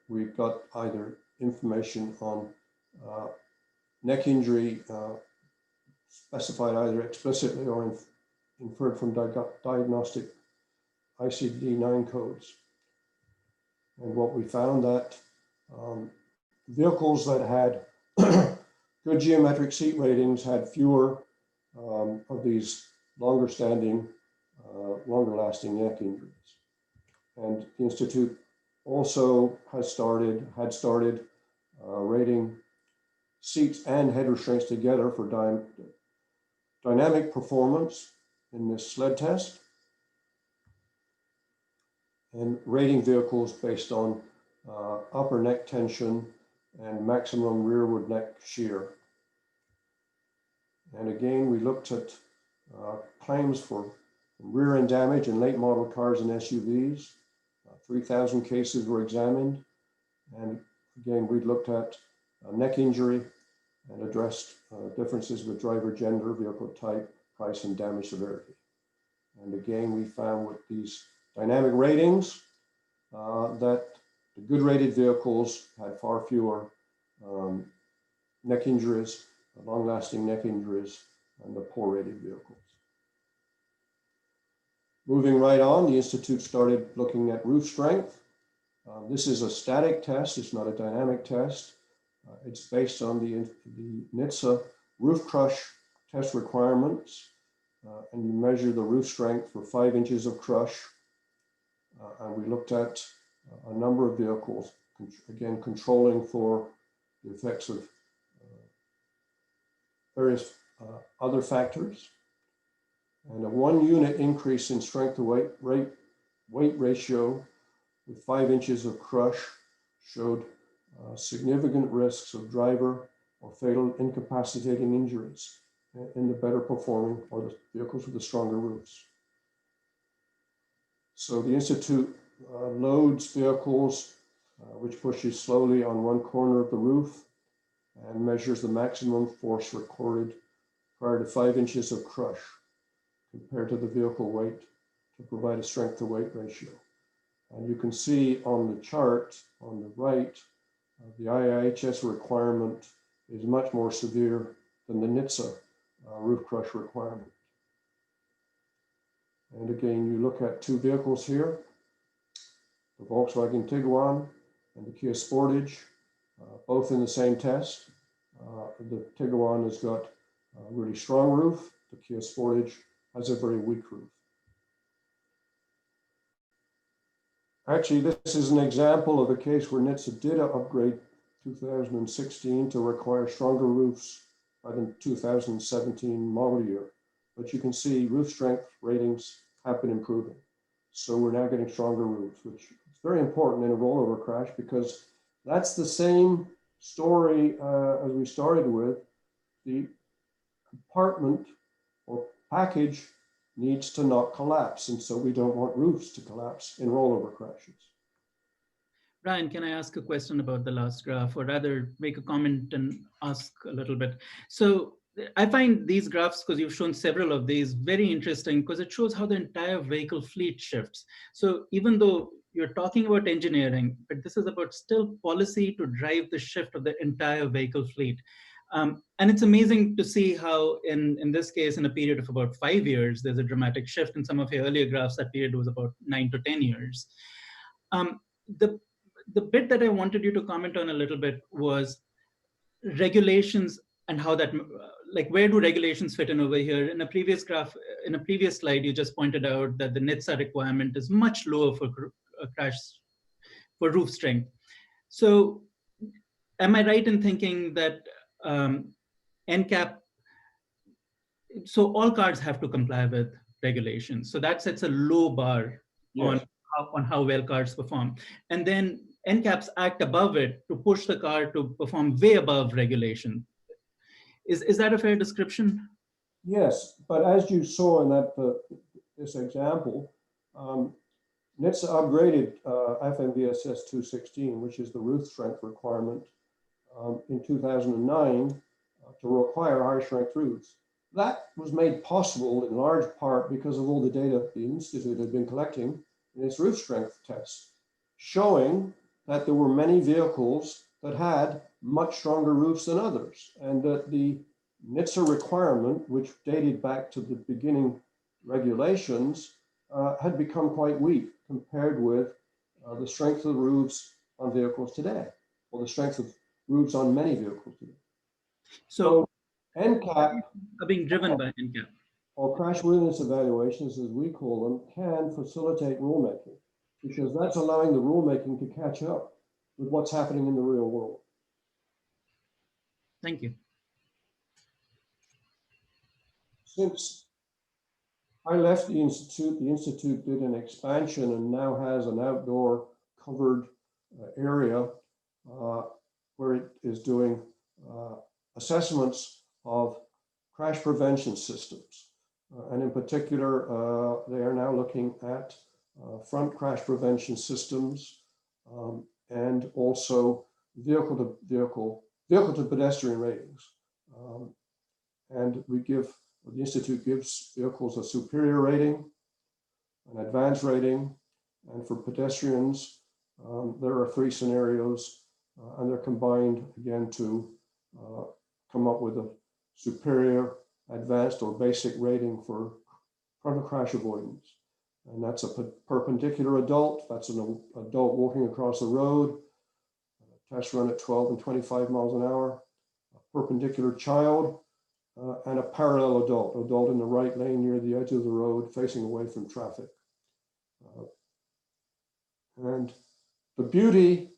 B: we got either information on neck injury specified either explicitly or inferred from diagnostic ICD-9 codes. And what we found that vehicles that had good geometric seat ratings had fewer of these longer standing, longer lasting neck injuries. And the Institute also had started rating seats and head restraints together for dynamic performance in this sled test, and rating vehicles based on upper neck tension and maximum rearward neck shear. And again, we looked at claims for rear end damage in late model cars and SUVs. 3,000 cases were examined. And again, we looked at neck injury and addressed differences with driver gender, vehicle type, price, and damage severity. And again, we found with these dynamic ratings that the good rated vehicles had far fewer neck injuries, long-lasting neck injuries, than the poor rated vehicles. Moving right on, the Institute started looking at roof strength. This is a static test, it's not a dynamic test. It's based on the NHTSA roof crush test requirements. And you measure the roof strength for 5 inches of crush. And we looked at a number of vehicles, again, controlling for the effects of various other factors. And a 1 unit increase in strength to weight ratio with 5 inches of crush showed significant risks of driver or fatal incapacitating injuries in the better performing or the vehicles with the stronger roofs. So the Institute loads vehicles which pushes slowly on one corner of the roof and measures the maximum force recorded prior to 5 inches of crush compared to the vehicle weight to provide a strength to weight ratio. And you can see on the chart on the right, the IIHS requirement is much more severe than the NHTSA roof crush requirement. And again, you look at two vehicles here, the Volkswagen Tiguan and the Kia Sportage, both in the same test. The Tiguan has got a really strong roof. The Kia Sportage has a very weak roof. Actually, this is an example of a case where NHTSA did upgrade 2016 to require stronger roofs by the 2017 model year. But you can see roof strength ratings have been improving. So we're now getting stronger roofs, which is very important in a rollover crash because that's the same story as we started with. The compartment or package needs to not collapse. And so we don't want roofs to collapse in rollover crashes.
A: Brian, can I ask a question about the last graph, or rather make a comment and ask a little bit? So I find these graphs, because you've shown several of these, very interesting because it shows how the entire vehicle fleet shifts. So even though you're talking about engineering, but this is about still policy to drive the shift of the entire vehicle fleet. And it's amazing to see how in this case, in a period of about 5 years, there's a dramatic shift. In some of your earlier graphs, that period was about 9 to 10 years. The bit that I wanted you to comment on a little bit was regulations and how that, like, where do regulations fit in over here? In a previous graph, in a previous slide, you just pointed out that the NHTSA requirement is much lower for roof strength. So am I right in thinking that NCAP, so all cars have to comply with regulations. So that sets a low bar on how well cars perform. And then NCAPs act above it to push the car to perform way above regulation. Is that a fair description?
B: Yes, but as you saw in that this example, NHTSA upgraded FMVSS 216, which is the roof strength requirement, in 2009 to require high strength roofs. That was made possible in large part because of all the data the Institute had been collecting in its roof strength tests, showing that there were many vehicles that had much stronger roofs than others, and that the NHTSA requirement, which dated back to the beginning regulations, had become quite weak compared with the strength of the roofs on vehicles today, or the strength of roofs on many vehicles today. So NCAP
A: are being driven by NCAP,
B: or crash worthiness evaluations, as we call them, can facilitate rulemaking, because that's allowing the rulemaking to catch up with what's happening in the real world.
A: Thank you.
B: Since I left the Institute did an expansion and now has an outdoor covered area where it is doing assessments of crash prevention systems. And in particular, they are now looking at front crash prevention systems and also vehicle to pedestrian ratings. And the Institute gives vehicles a superior rating, an advanced rating, and for pedestrians, there are 3 scenarios, and they're combined again to come up with a superior, advanced, or basic rating for frontal crash avoidance. And that's a perpendicular adult, that's an adult walking across the road, test run at 12 and 25 miles an hour, a perpendicular child, and a parallel adult in the right lane near the edge of the road facing away from traffic. And the beauty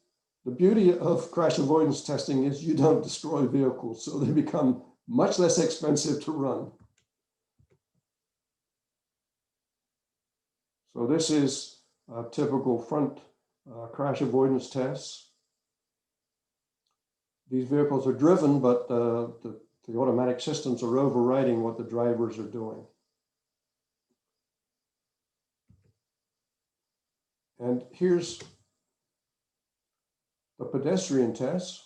B: of crash avoidance testing is you don't destroy vehicles, so they become much less expensive to run. So this is a typical front crash avoidance tests. These vehicles are driven, but the automatic systems are overriding what the drivers are doing. And here's the pedestrian tests.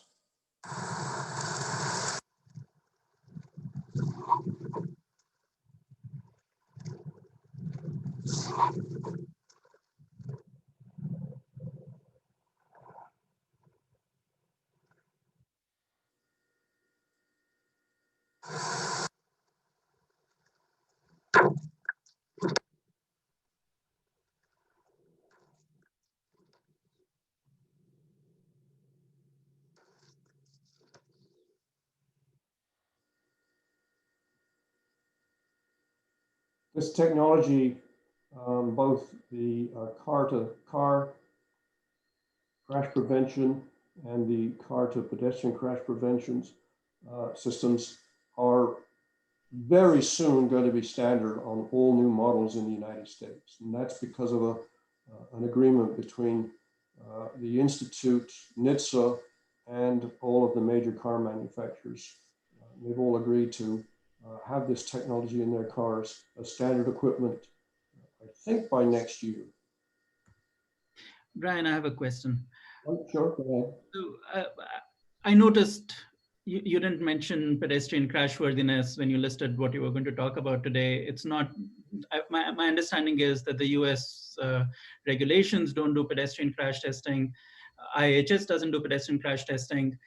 B: This technology, both the car-to-car crash prevention and the car-to-pedestrian crash prevention systems are very soon going to be standard on all new models in the United States. And that's because of an agreement between the Institute, NHTSA, and all of the major car manufacturers. They've all agreed to have this technology in their cars as standard equipment, I think by next year.
A: Brian, I have a question.
B: Oh, sure, go ahead.
A: So, I noticed you didn't mention pedestrian crashworthiness when you listed what you were going to talk about today. It's not, my understanding is that the US regulations don't do pedestrian crash testing. IHS doesn't do pedestrian crash testing.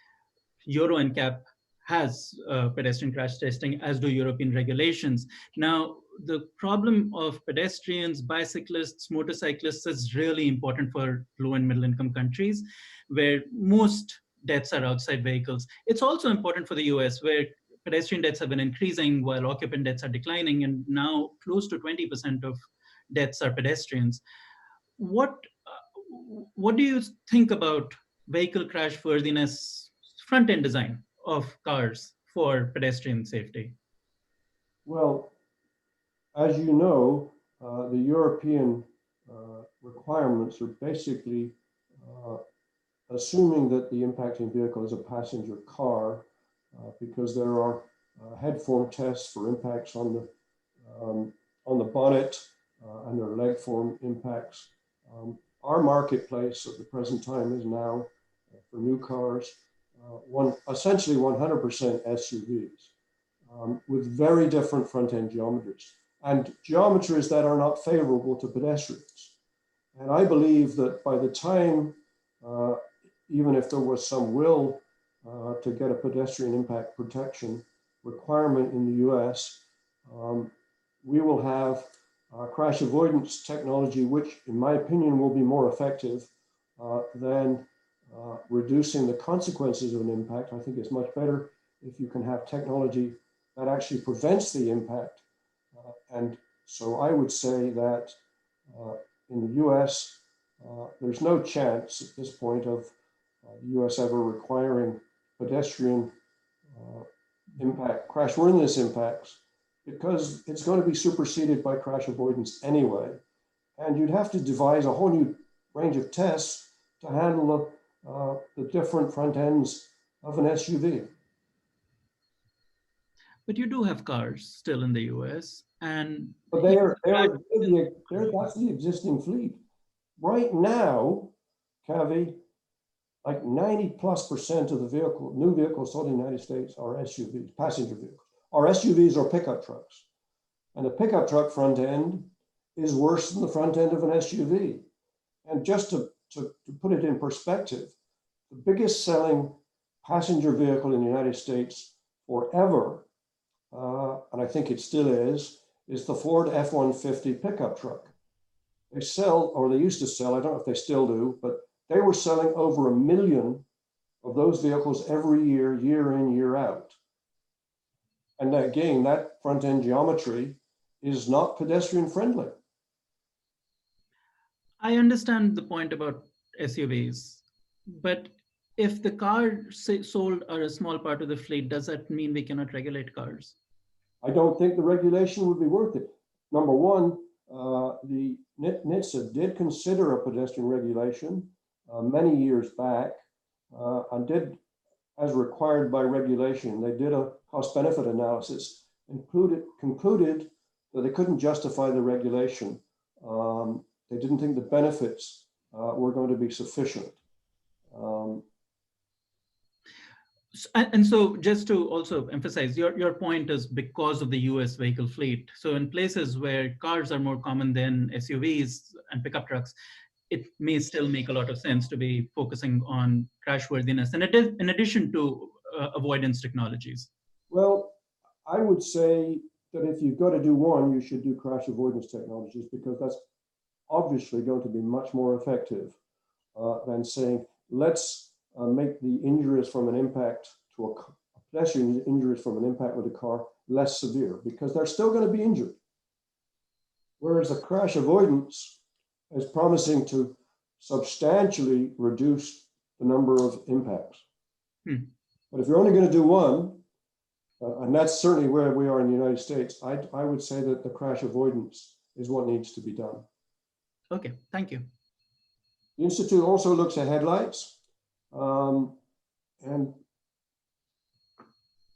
A: Euro NCAP has pedestrian crash testing, as do European regulations. Now, the problem of pedestrians, bicyclists, motorcyclists is really important for low and middle income countries, where most deaths are outside vehicles. It's also important for the US, where pedestrian deaths have been increasing while occupant deaths are declining, and now close to 20% of deaths are pedestrians. What do you think about vehicle crash worthiness front-end design of cars for pedestrian safety?
B: Well, as you know, the European requirements are basically assuming that the impacting vehicle is a passenger car, because there are head form tests for impacts on the bonnet and there are leg form impacts. Our marketplace at the present time is now for new cars, essentially 100% SUVs with very different front-end geometries and geometries that are not favorable to pedestrians. And I believe that by the time, even if there was some will to get a pedestrian impact protection requirement in the US, we will have crash avoidance technology, which in my opinion will be more effective than reducing the consequences of an impact. I think it's much better if you can have technology that actually prevents the impact. And so I would say that in the US, there's no chance at this point of the US ever requiring pedestrian crashworthiness impacts, because it's going to be superseded by crash avoidance anyway. And you'd have to devise a whole new range of tests to handle the different front ends of an SUV.
A: But you do have cars still in the US, and
B: but that's the existing fleet. Right now, Kavi, like 90+% of the new vehicles sold in the United States are SUVs, passenger vehicles. Our SUVs are pickup trucks. And the pickup truck front end is worse than the front end of an SUV. And just to put it in perspective, the biggest selling passenger vehicle in the United States forever, and I think it still is the Ford F-150 pickup truck. They sell, or they used to sell, I don't know if they still do, but they were selling over 1 million of those vehicles every year, year in, year out. And again, that front end geometry is not pedestrian friendly.
A: I understand the point about SUVs, but if the cars sold are a small part of the fleet, does that mean we cannot regulate cars?
B: I don't think the regulation would be worth it. Number one, the NHTSA did consider a pedestrian regulation many years back and did, as required by regulation, they did a cost-benefit analysis, concluded that they couldn't justify the regulation. They didn't think the benefits were going to be sufficient.
A: And so just to also emphasize, your point is because of the US vehicle fleet. So in places where cars are more common than SUVs and pickup trucks, it may still make a lot of sense to be focusing on crashworthiness, and it is in addition to avoidance technologies.
B: Well, I would say that if you've got to do one, you should do crash avoidance technologies, because that's obviously going to be much more effective than saying, let's make the injuries from an impact to a pedestrian injuries from an impact with a car less severe, because they're still going to be injured. Whereas the crash avoidance is promising to substantially reduce the number of impacts. But if you're only going to do one, and that's certainly where we are in the United States, I would say that the crash avoidance is what needs to be done.
A: Okay, thank you.
B: The Institute also looks at headlights, and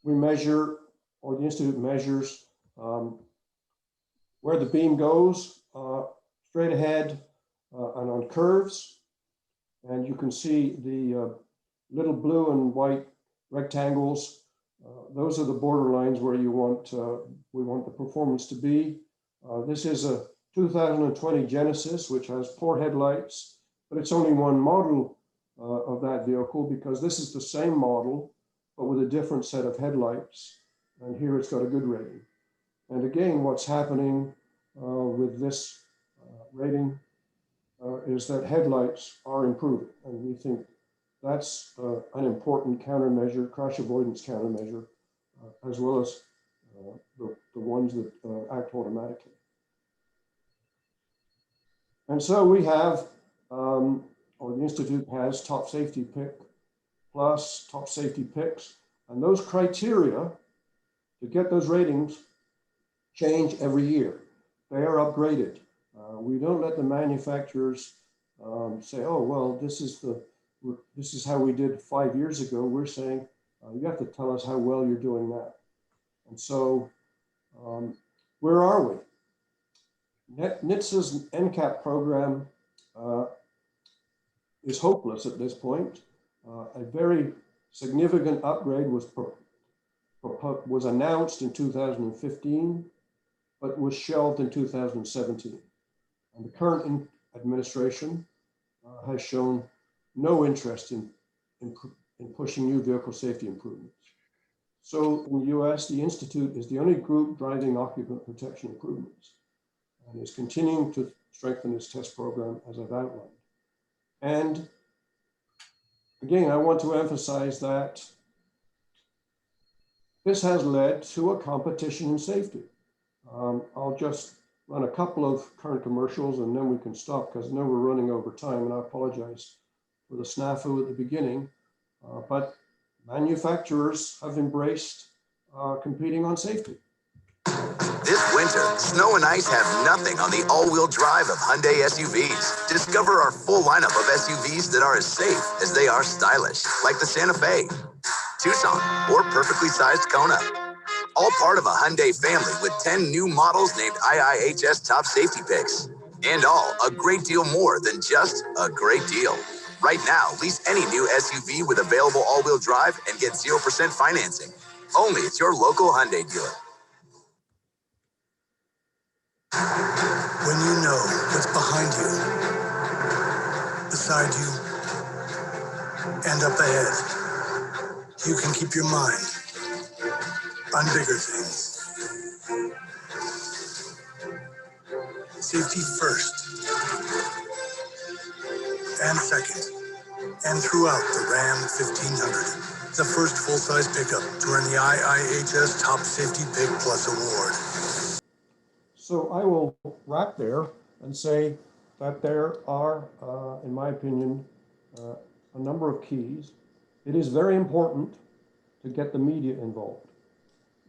B: we measure, or the Institute measures, where the beam goes straight ahead and on curves. And you can see the little blue and white rectangles. Those are the border lines where you want we want the performance to be. This is a 2020 Genesis, which has poor headlights, but it's only one model of that vehicle, because this is the same model, but with a different set of headlights. And here it's got a good rating. And again, what's happening with this rating is that headlights are improving. And we think that's an important countermeasure, crash avoidance countermeasure, as well as the ones that act automatically. And so we have, or the Institute has, top safety pick plus, top safety picks, and those criteria to get those ratings change every year. They are upgraded. We don't let the manufacturers say, oh, well, this is how we did 5 years ago. We're saying, you have to tell us how well you're doing that. And so where are we? NHTSA's NCAP program is hopeless at this point. A very significant upgrade was announced in 2015, but was shelved in 2017. And the current administration has shown no interest in pushing new vehicle safety improvements. So in the US, the Institute is the only group driving occupant protection improvements, and is continuing to strengthen its test program, as I've outlined. And again, I want to emphasize that this has led to a competition in safety. I'll just run a couple of current commercials and then we can stop, because I know we're running over time, and I apologize for the snafu at the beginning. But manufacturers have embraced competing on safety.
D: This winter, snow and ice have nothing on the all-wheel drive of Hyundai SUVs. Discover our full lineup of SUVs that are as safe as they are stylish, like the Santa Fe, Tucson, or perfectly sized Kona. All part of a Hyundai family with 10 new models named IIHS Top Safety Picks. And all a great deal more than just a great deal. Right now, lease any new SUV with available all-wheel drive and get 0% financing. Only at your local Hyundai dealer.
H: When you know what's behind you, beside you, and up ahead, you can keep your mind on bigger things. Safety first, and second, and throughout the Ram 1500, the first full-size pickup to earn the IIHS Top Safety Pick Plus award.
B: So I will wrap there and say that there are, in my opinion, a number of keys. It is very important to get the media involved.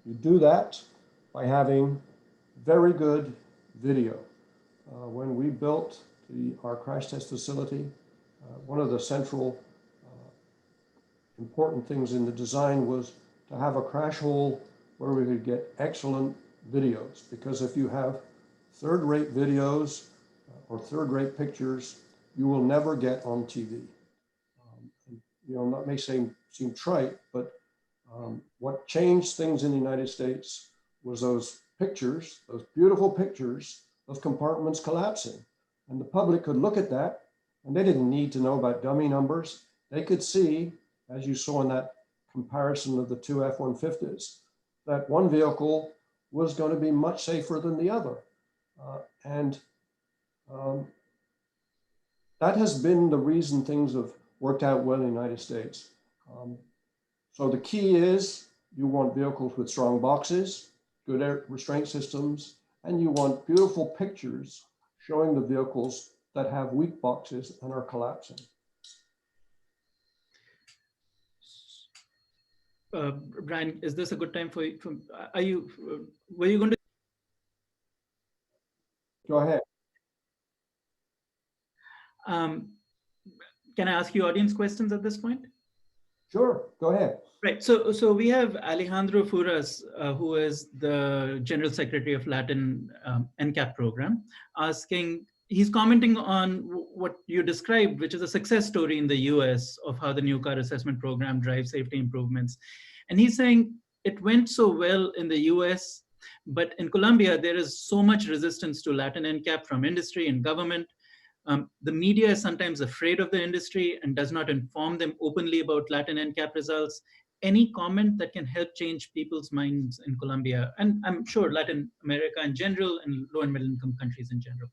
B: You do that by having very good video. When we built our crash test facility, one of the central important things in the design was to have a crash hole where we could get excellent videos, because if you have third-rate videos or third-rate pictures, you will never get on TV. You know, that may seem trite, but what changed things in the United States was those pictures, those beautiful pictures of compartments collapsing. And the public could look at that, and they didn't need to know about dummy numbers. They could see, as you saw in that comparison of the two F-150s, that one vehicle was going to be much safer than the other. That has been the reason things have worked out well in the United States. So the key is you want vehicles with strong boxes, good air restraint systems, and you want beautiful pictures showing the vehicles that have weak boxes and are collapsing.
A: Brian, is this a good time for you? Were you going to?
B: Go ahead.
A: Can I ask you audience questions at this point?
B: Sure, go ahead.
A: Right. So we have Alejandro Furas, who is the General Secretary of Latin NCAP program, asking. He's commenting on what you described, which is a success story in the US of how the new car assessment program drives safety improvements. And he's saying it went so well in the US, but in Colombia, there is so much resistance to Latin NCAP from industry and government. The media is sometimes afraid of the industry and does not inform them openly about Latin NCAP results. Any comment that can help change people's minds in Colombia, and I'm sure Latin America in general and low and middle income countries in general?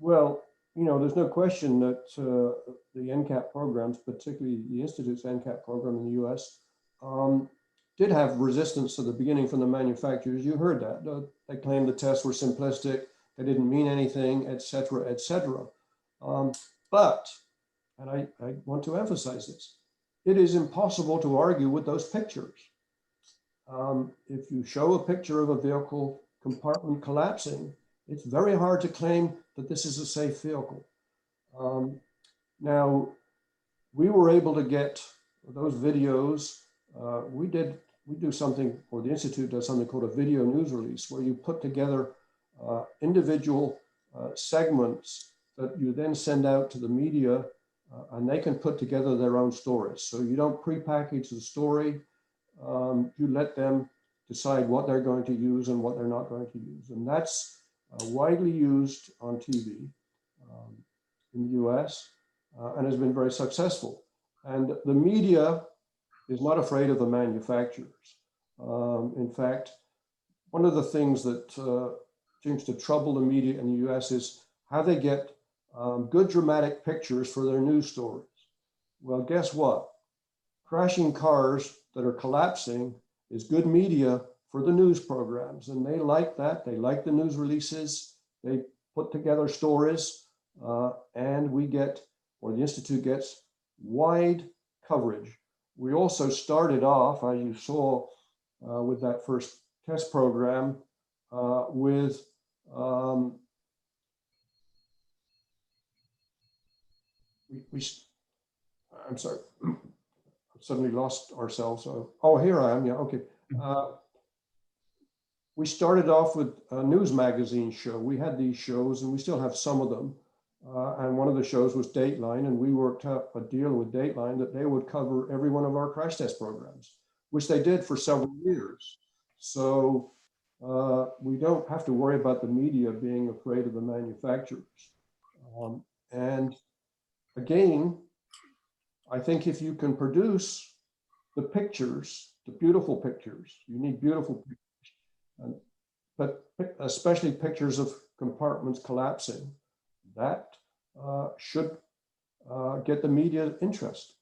B: Well, you know, there's no question that the NCAP programs, particularly the Institute's NCAP program in the US, did have resistance at the beginning from the manufacturers. You heard that. They claimed the tests were simplistic, they didn't mean anything, et cetera, et cetera. But, and I want to emphasize this, it is impossible to argue with those pictures. If you show a picture of a vehicle compartment collapsing, it's very hard to claim that this is a safe vehicle. Now, we were able to get those videos. We do something, or the Institute does something called a video news release, where you put together individual segments that you then send out to the media, and they can put together their own stories. So you don't prepackage the story, you let them decide what they're going to use and what they're not going to use. And that's widely used on TV in the US and has been very successful. And the media is not afraid of the manufacturers. In fact, one of the things that seems to trouble the media in the US is how they get good dramatic pictures for their news stories. Well, guess what? Crashing cars that are collapsing is good media for the news programs, and they like that. They like the news releases. They put together stories, and we get, or the Institute gets, wide coverage. We also started off, as you saw with that first test program, with I'm sorry, suddenly lost ourselves. Oh, here I am, yeah, okay. We started off with a news magazine show. We had these shows, and we still have some of them. And one of the shows was Dateline, and we worked out a deal with Dateline that they would cover every one of our crash test programs, which they did for several years. So we don't have to worry about the media being afraid of the manufacturers. And again, I think if you can produce the pictures, the beautiful pictures, you need beautiful pictures, but especially pictures of compartments collapsing, that should get the media interest.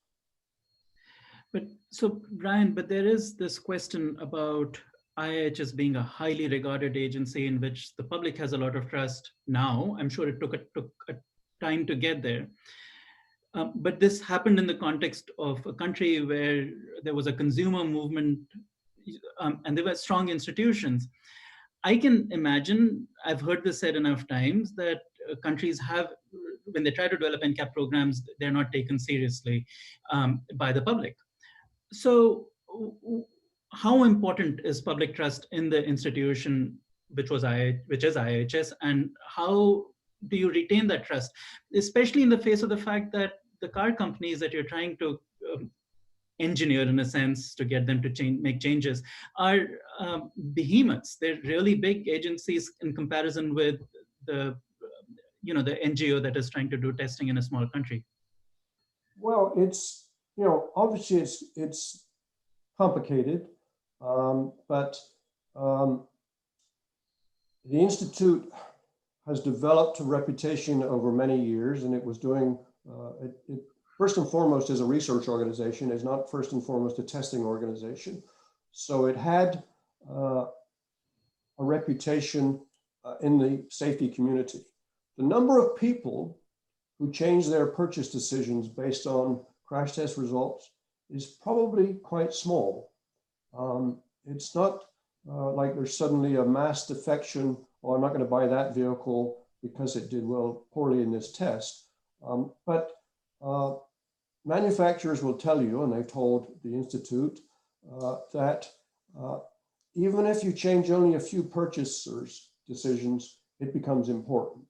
A: But so, Brian, but there is this question about IIHS being a highly regarded agency in which the public has a lot of trust now. I'm sure it took a time to get there. But this happened in the context of a country where there was a consumer movement and there were strong institutions. I can imagine, I've heard this said enough times, that countries have, when they try to develop NCAP programs, they're not taken seriously by the public. So how important is public trust in the institution, which is IIHS, and how do you retain that trust, especially in the face of the fact that the car companies that you're trying to engineer, in a sense, to get them to make changes are behemoths. They're really big agencies in comparison with the the NGO that is trying to do testing in a small country.
B: Well, it's, obviously it's complicated, but the Institute has developed a reputation over many years, and it was doing, it first and foremost is a research organization, is not first and foremost a testing organization. So it had a reputation in the safety community. The number of people who change their purchase decisions based on crash test results is probably quite small. It's not like there's suddenly a mass defection, or I'm not going to buy that vehicle because it did poorly in this test. But manufacturers will tell you, and they've told the Institute, that even if you change only a few purchasers' decisions, it becomes important.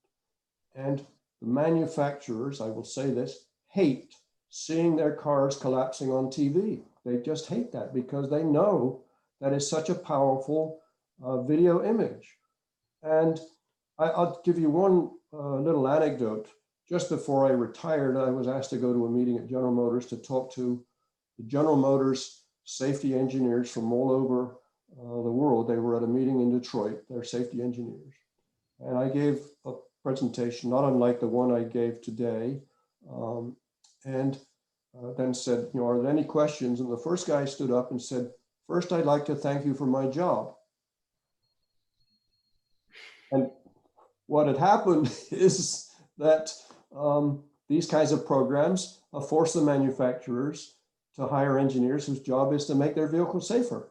B: And the manufacturers, I will say this, hate seeing their cars collapsing on TV. They just hate that because they know that is such a powerful video image. And I'll give you one little anecdote. Just before I retired, I was asked to go to a meeting at General Motors to talk to the General Motors safety engineers from all over the world. They were at a meeting in Detroit, they're safety engineers. And I gave a presentation, not unlike the one I gave today, and then said, are there any questions? And the first guy stood up and said, first, I'd like to thank you for my job. And what had happened is that these kinds of programs force the manufacturers to hire engineers whose job is to make their vehicles safer.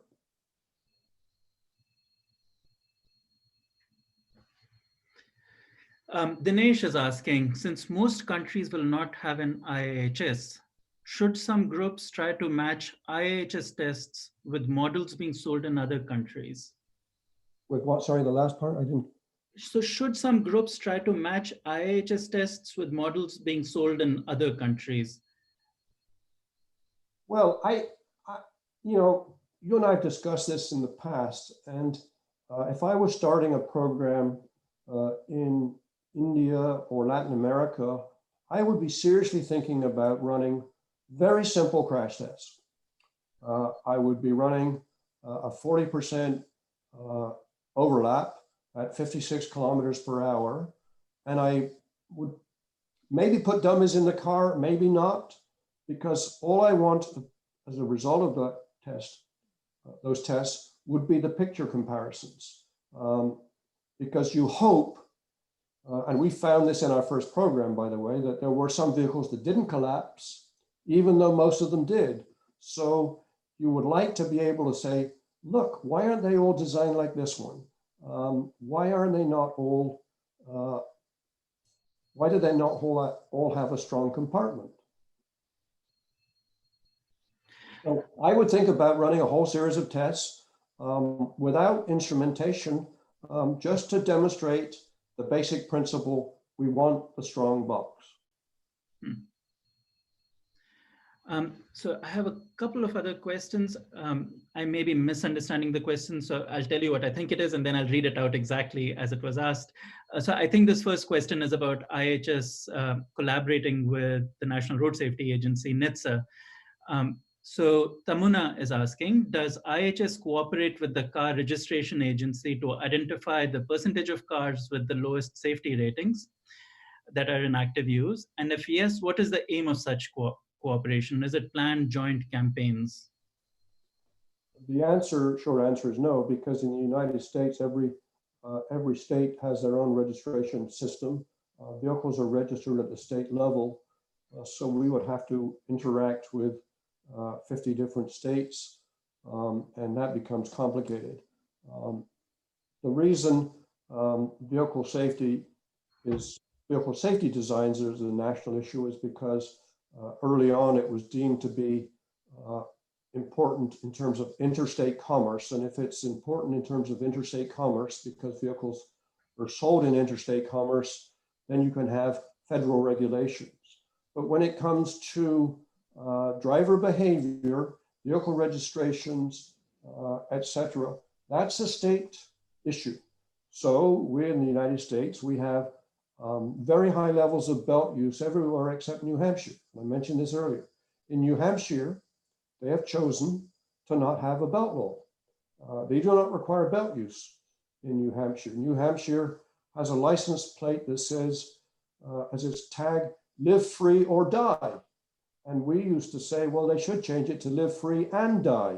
A: Dinesh is asking, since most countries will not have an IIHS, should some groups try to match IIHS tests with models being sold in other countries?
B: With what? Sorry, the last part, I didn't.
A: So should some groups try to match IIHS tests with models being sold in other countries?
B: Well, you and I have discussed this in the past, and if I was starting a program in India or Latin America, I would be seriously thinking about running very simple crash tests. I would be running a 40% overlap at 56 kilometers per hour. And I would maybe put dummies in the car, maybe not, because all I want as a result of the test, those tests, would be the picture comparisons. Because you hope, and we found this in our first program, by the way, that there were some vehicles that didn't collapse, even though most of them did. So you would like to be able to say, look, why aren't they all designed like this one? Why aren't they not all, why do they not all have a strong compartment? So I would think about running a whole series of tests without instrumentation, just to demonstrate the basic principle: we want a strong box.
A: So I have a couple of other questions. I may be misunderstanding the question, so I'll tell you what I think it is, and then I'll read it out exactly as it was asked. So I think this first question is about IHS collaborating with the National Road Safety Agency, NHTSA. So Tamuna is asking, does IHS cooperate with the car registration agency to identify the percentage of cars with the lowest safety ratings that are in active use? And if yes, what is the aim of such cooperation? Is it planned joint campaigns?
B: The short answer is no, because in the United States, every state has their own registration system. Vehicles are registered at the state level, so we would have to interact with 50 different states, and that becomes complicated. The reason vehicle safety designs is a national issue is because early on it was deemed to be important in terms of interstate commerce. And if it's important in terms of interstate commerce because vehicles are sold in interstate commerce, then you can have federal regulations. But when it comes to driver behavior, vehicle registrations, etc., that's a state issue. So we in the United States, we have very high levels of belt use everywhere except New Hampshire. I mentioned this earlier. In New Hampshire, they have chosen to not have a belt law. They do not require belt use in New Hampshire. New Hampshire has a license plate that says, as its tag, live free or die. And we used to say, well, they should change it to live free and die.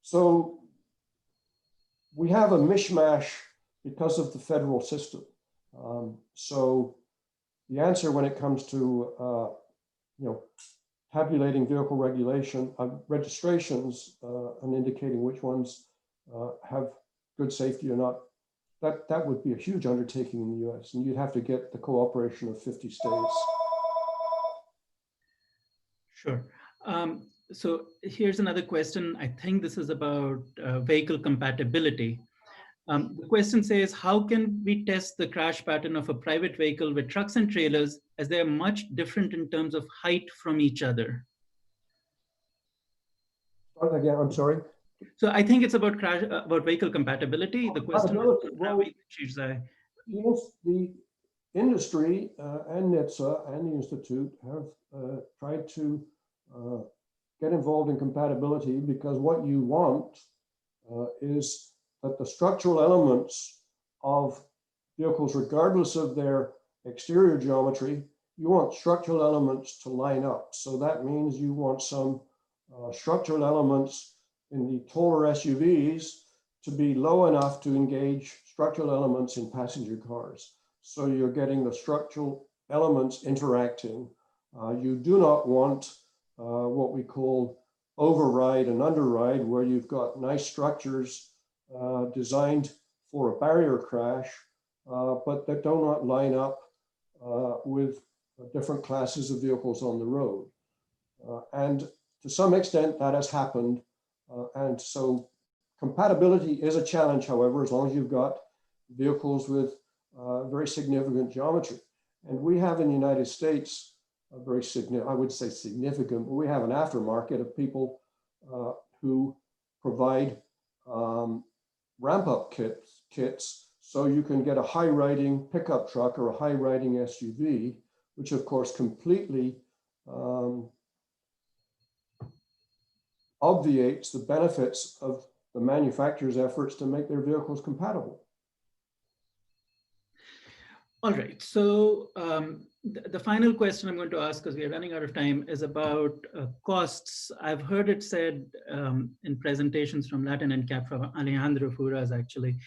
B: So we have a mishmash because of the federal system. So the answer when it comes to tabulating vehicle registrations and indicating which ones have good safety or not, that would be a huge undertaking in the US, and you'd have to get the cooperation of 50 states.
A: Sure. So here's another question. I think this is about vehicle compatibility. The question says, how can we test the crash pattern of a private vehicle with trucks and trailers as they are much different in terms of height from each other?
B: Again, I'm sorry.
A: So I think it's about vehicle compatibility. The question is,
B: well, the industry and NHTSA and the Institute have tried to get involved in compatibility, because what you want is that the structural elements of vehicles, regardless of their exterior geometry, you want structural elements to line up. So that means you want some structural elements in the taller SUVs to be low enough to engage structural elements in passenger cars. So you're getting the structural elements interacting. You do not want what we call override and underride, where you've got nice structures designed for a barrier crash, but that do not line up with different classes of vehicles on the road. And to some extent that has happened. And so compatibility is a challenge, however, as long as you've got vehicles with very significant geometry. And we have in the United States a very significant, I would say significant, but we have an aftermarket of people who provide ramp-up kits, so you can get a high-riding pickup truck or a high-riding SUV, which of course completely obviates the benefits of the manufacturer's efforts to make their vehicles compatible.
A: All right, so the final question I'm going to ask, because we are running out of time, is about costs. I've heard it said in presentations from Latin NCAP, from Alejandro Furas actually,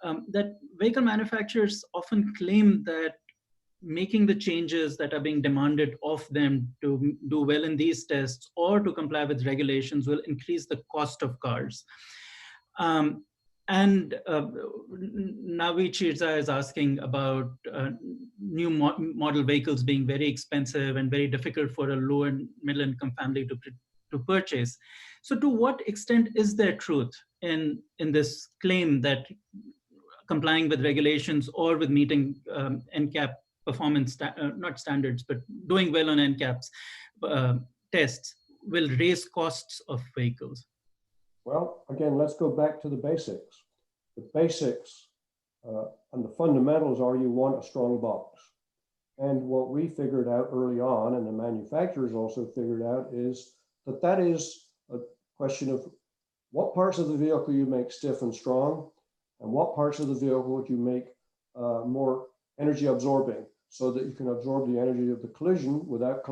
A: that vehicle manufacturers often claim that making the changes that are being demanded of them to do well in these tests or to comply with regulations will increase the cost of cars. And Navi Chirza is asking about new model vehicles being very expensive and very difficult for a low and middle income family to purchase. So to what extent is there truth in this claim that complying with regulations or with meeting NCAP performance, not standards, but doing well on NCAP's tests will raise costs of vehicles?
B: Well, again, let's go back to the basics. The basics and the fundamentals are you want a strong box. And what we figured out early on, and the manufacturers also figured out, is that that is a question of what parts of the vehicle you make stiff and strong, and what parts of the vehicle you make more energy absorbing, so that you can absorb the energy of the collision without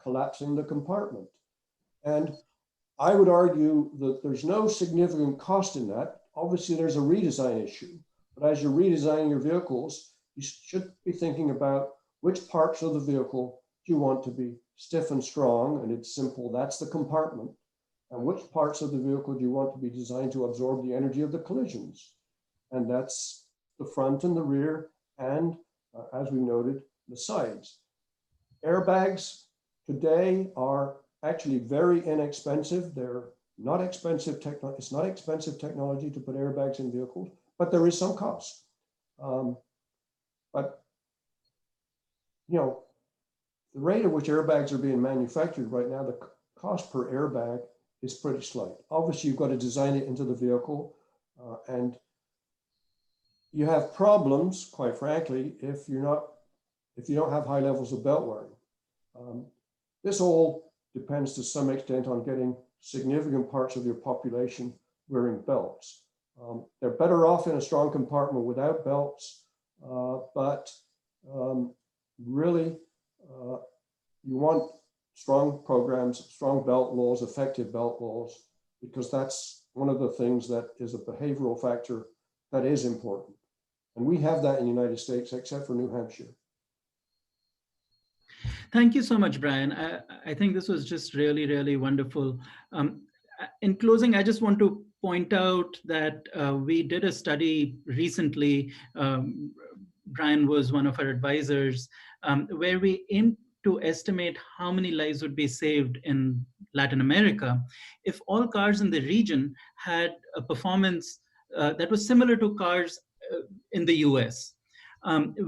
B: collapsing the compartment. And I would argue that there's no significant cost in that. Obviously, there's a redesign issue, but as you're redesigning your vehicles, you should be thinking about which parts of the vehicle do you want to be stiff and strong, and it's simple, that's the compartment, and which parts of the vehicle do you want to be designed to absorb the energy of the collisions, and that's the front and the rear, and as we noted, the sides. Airbags today are actually very inexpensive. They're not expensive technology. It's not expensive technology to put airbags in vehicles, but there is some cost. But you know, the rate at which airbags are being manufactured right now, the cost per airbag is pretty slight. Obviously, you've got to design it into the vehicle, and you have problems, quite frankly, if you don't have high levels of belt wearing. This all depends to some extent on getting significant parts of your population wearing belts. They're better off in a strong compartment without belts, but really you want strong programs, strong belt laws, effective belt laws, because that's one of the things that is a behavioral factor that is important. And we have that in the United States, except for New Hampshire.
A: Thank you so much, Brian. I think this was just really, really wonderful. In closing, I just want to point out that we did a study recently. Brian was one of our advisors, where we aimed to estimate how many lives would be saved in Latin America if all cars in the region had a performance that was similar to cars in the US.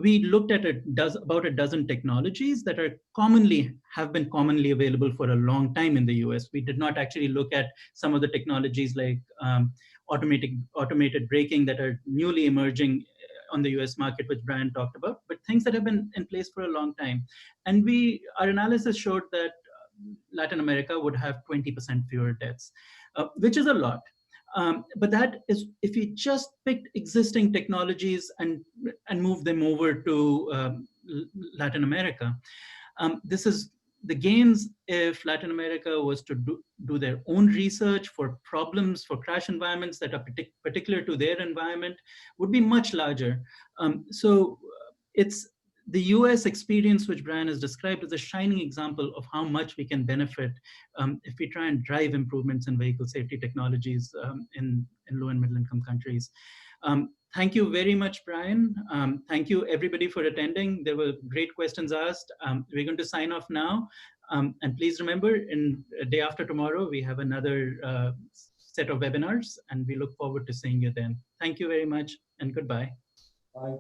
A: We looked at about a dozen technologies that have been commonly available for a long time in the US. We did not actually look at some of the technologies like automated braking that are newly emerging on the US market, which Brian talked about, but things that have been in place for a long time. And our analysis showed that Latin America would have 20% fewer deaths, which is a lot. But that is if we just picked existing technologies and moved them over to Latin America. This is the gains if Latin America was to do their own research for problems, for crash environments that are particular to their environment, would be much larger. So it's the US experience, which Brian has described, is a shining example of how much we can benefit if we try and drive improvements in vehicle safety technologies in low and middle income countries. Thank you very much, Brian. Thank you, everybody, for attending. There were great questions asked. We're going to sign off now. And please remember, in a day after tomorrow, we have another set of webinars, and we look forward to seeing you then. Thank you very much, and goodbye.
B: Bye.